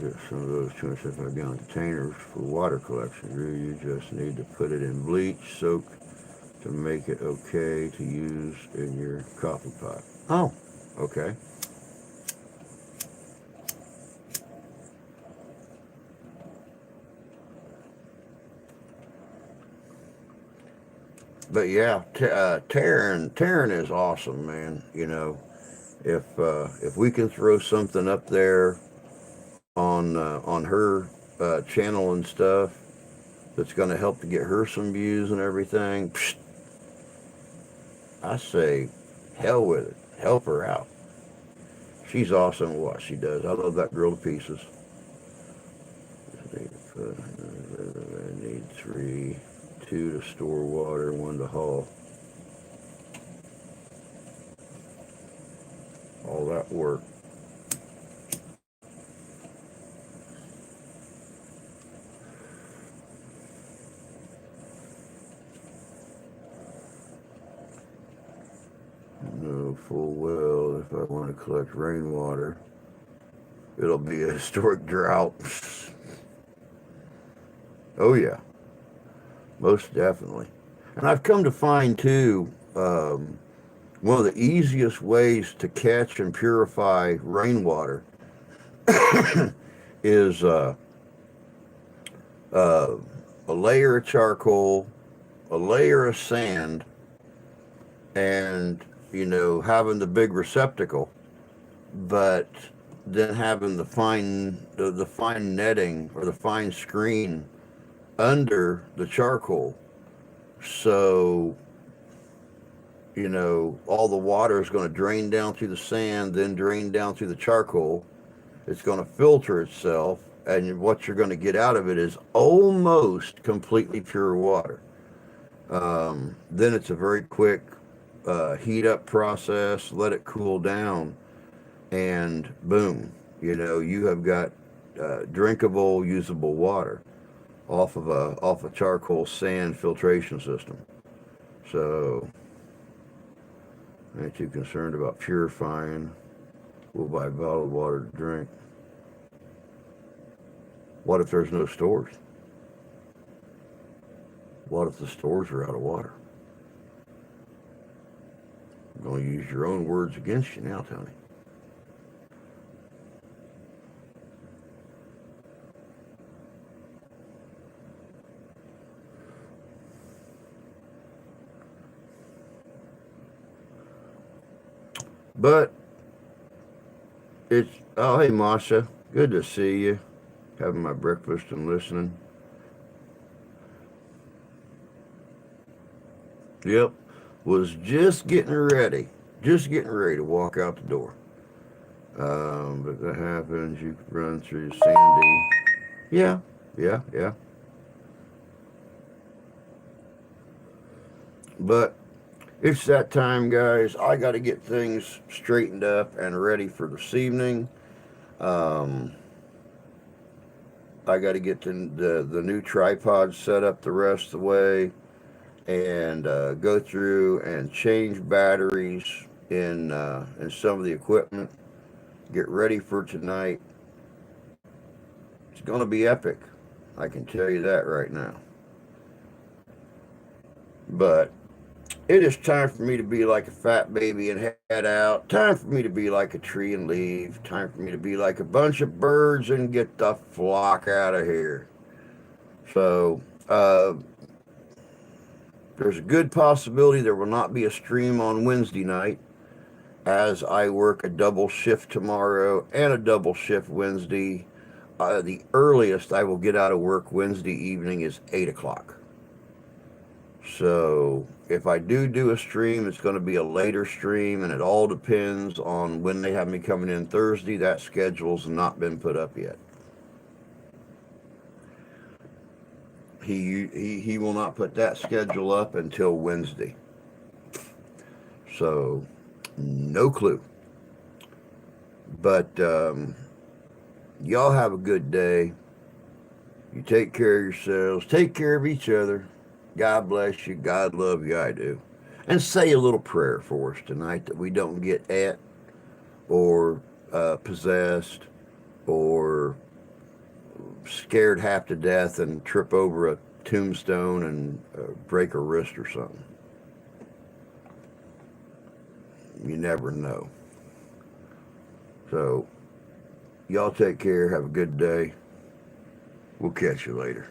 Speaker 1: Get some of those 275-gallon containers for water collection. You just need to put it in bleach, soak to make it okay to use in your coffee pot. Oh, okay. But yeah, Taryn is awesome, man. If we can throw something up there on her channel and stuff that's going to help to get her some views and everything, psh, I say, hell with it. Help her out. She's awesome at what she does. I love that girl to pieces. I need three, two to store water, one to haul. All that work. Know full well if I want to collect rainwater, it'll be a historic drought. Oh yeah, most definitely. And I've come to find too, one of the easiest ways to catch and purify rainwater is uh, a layer of charcoal, a layer of sand, and having the big receptacle, but then having the fine netting or the fine screen under the charcoal, so all the water is going to drain down through the sand, then drain down through the charcoal. It's going to filter itself, and what you're going to get out of it is almost completely pure water. Then it's a very quick heat up process, let it cool down, and boom, you have got drinkable, usable water off a charcoal sand filtration system. So I ain't too concerned about purifying. We'll buy bottled water to drink. What if there's no stores? What if the stores are out of water? I'm going to use your own words against you now, Tony. But oh, hey, Masha. Good to see you. Having my breakfast and listening. Yep. Was just getting ready. Just getting ready to walk out the door. But that happens. You could run through Sandy. Yeah. Yeah. Yeah. But it's that time, guys. I got to get things straightened up and ready for this evening. Um, I got to get the new tripod set up the rest of the way, and go through and change batteries in some of the equipment. Get ready for tonight. It's going to be epic. I can tell you that right now. But it is time for me to be like a fat baby and head out. Time for me to be like a tree and leave. Time for me to be like a bunch of birds and get the flock out of here. So, there's a good possibility there will not be a stream on Wednesday night, as I work a double shift tomorrow and a double shift Wednesday. The earliest I will get out of work Wednesday evening is 8 o'clock. So if I do a stream, it's going to be a later stream, and it all depends on when they have me coming in Thursday. That schedule's not been put up yet. He will not put that schedule up until Wednesday. So no clue. But y'all have a good day. You take care of yourselves. Take care of each other. God bless you. God love you. I do. And say a little prayer for us tonight that we don't get at or possessed or scared half to death and trip over a tombstone and break a wrist or something. You never know. So, y'all take care. Have a good day. We'll catch you later.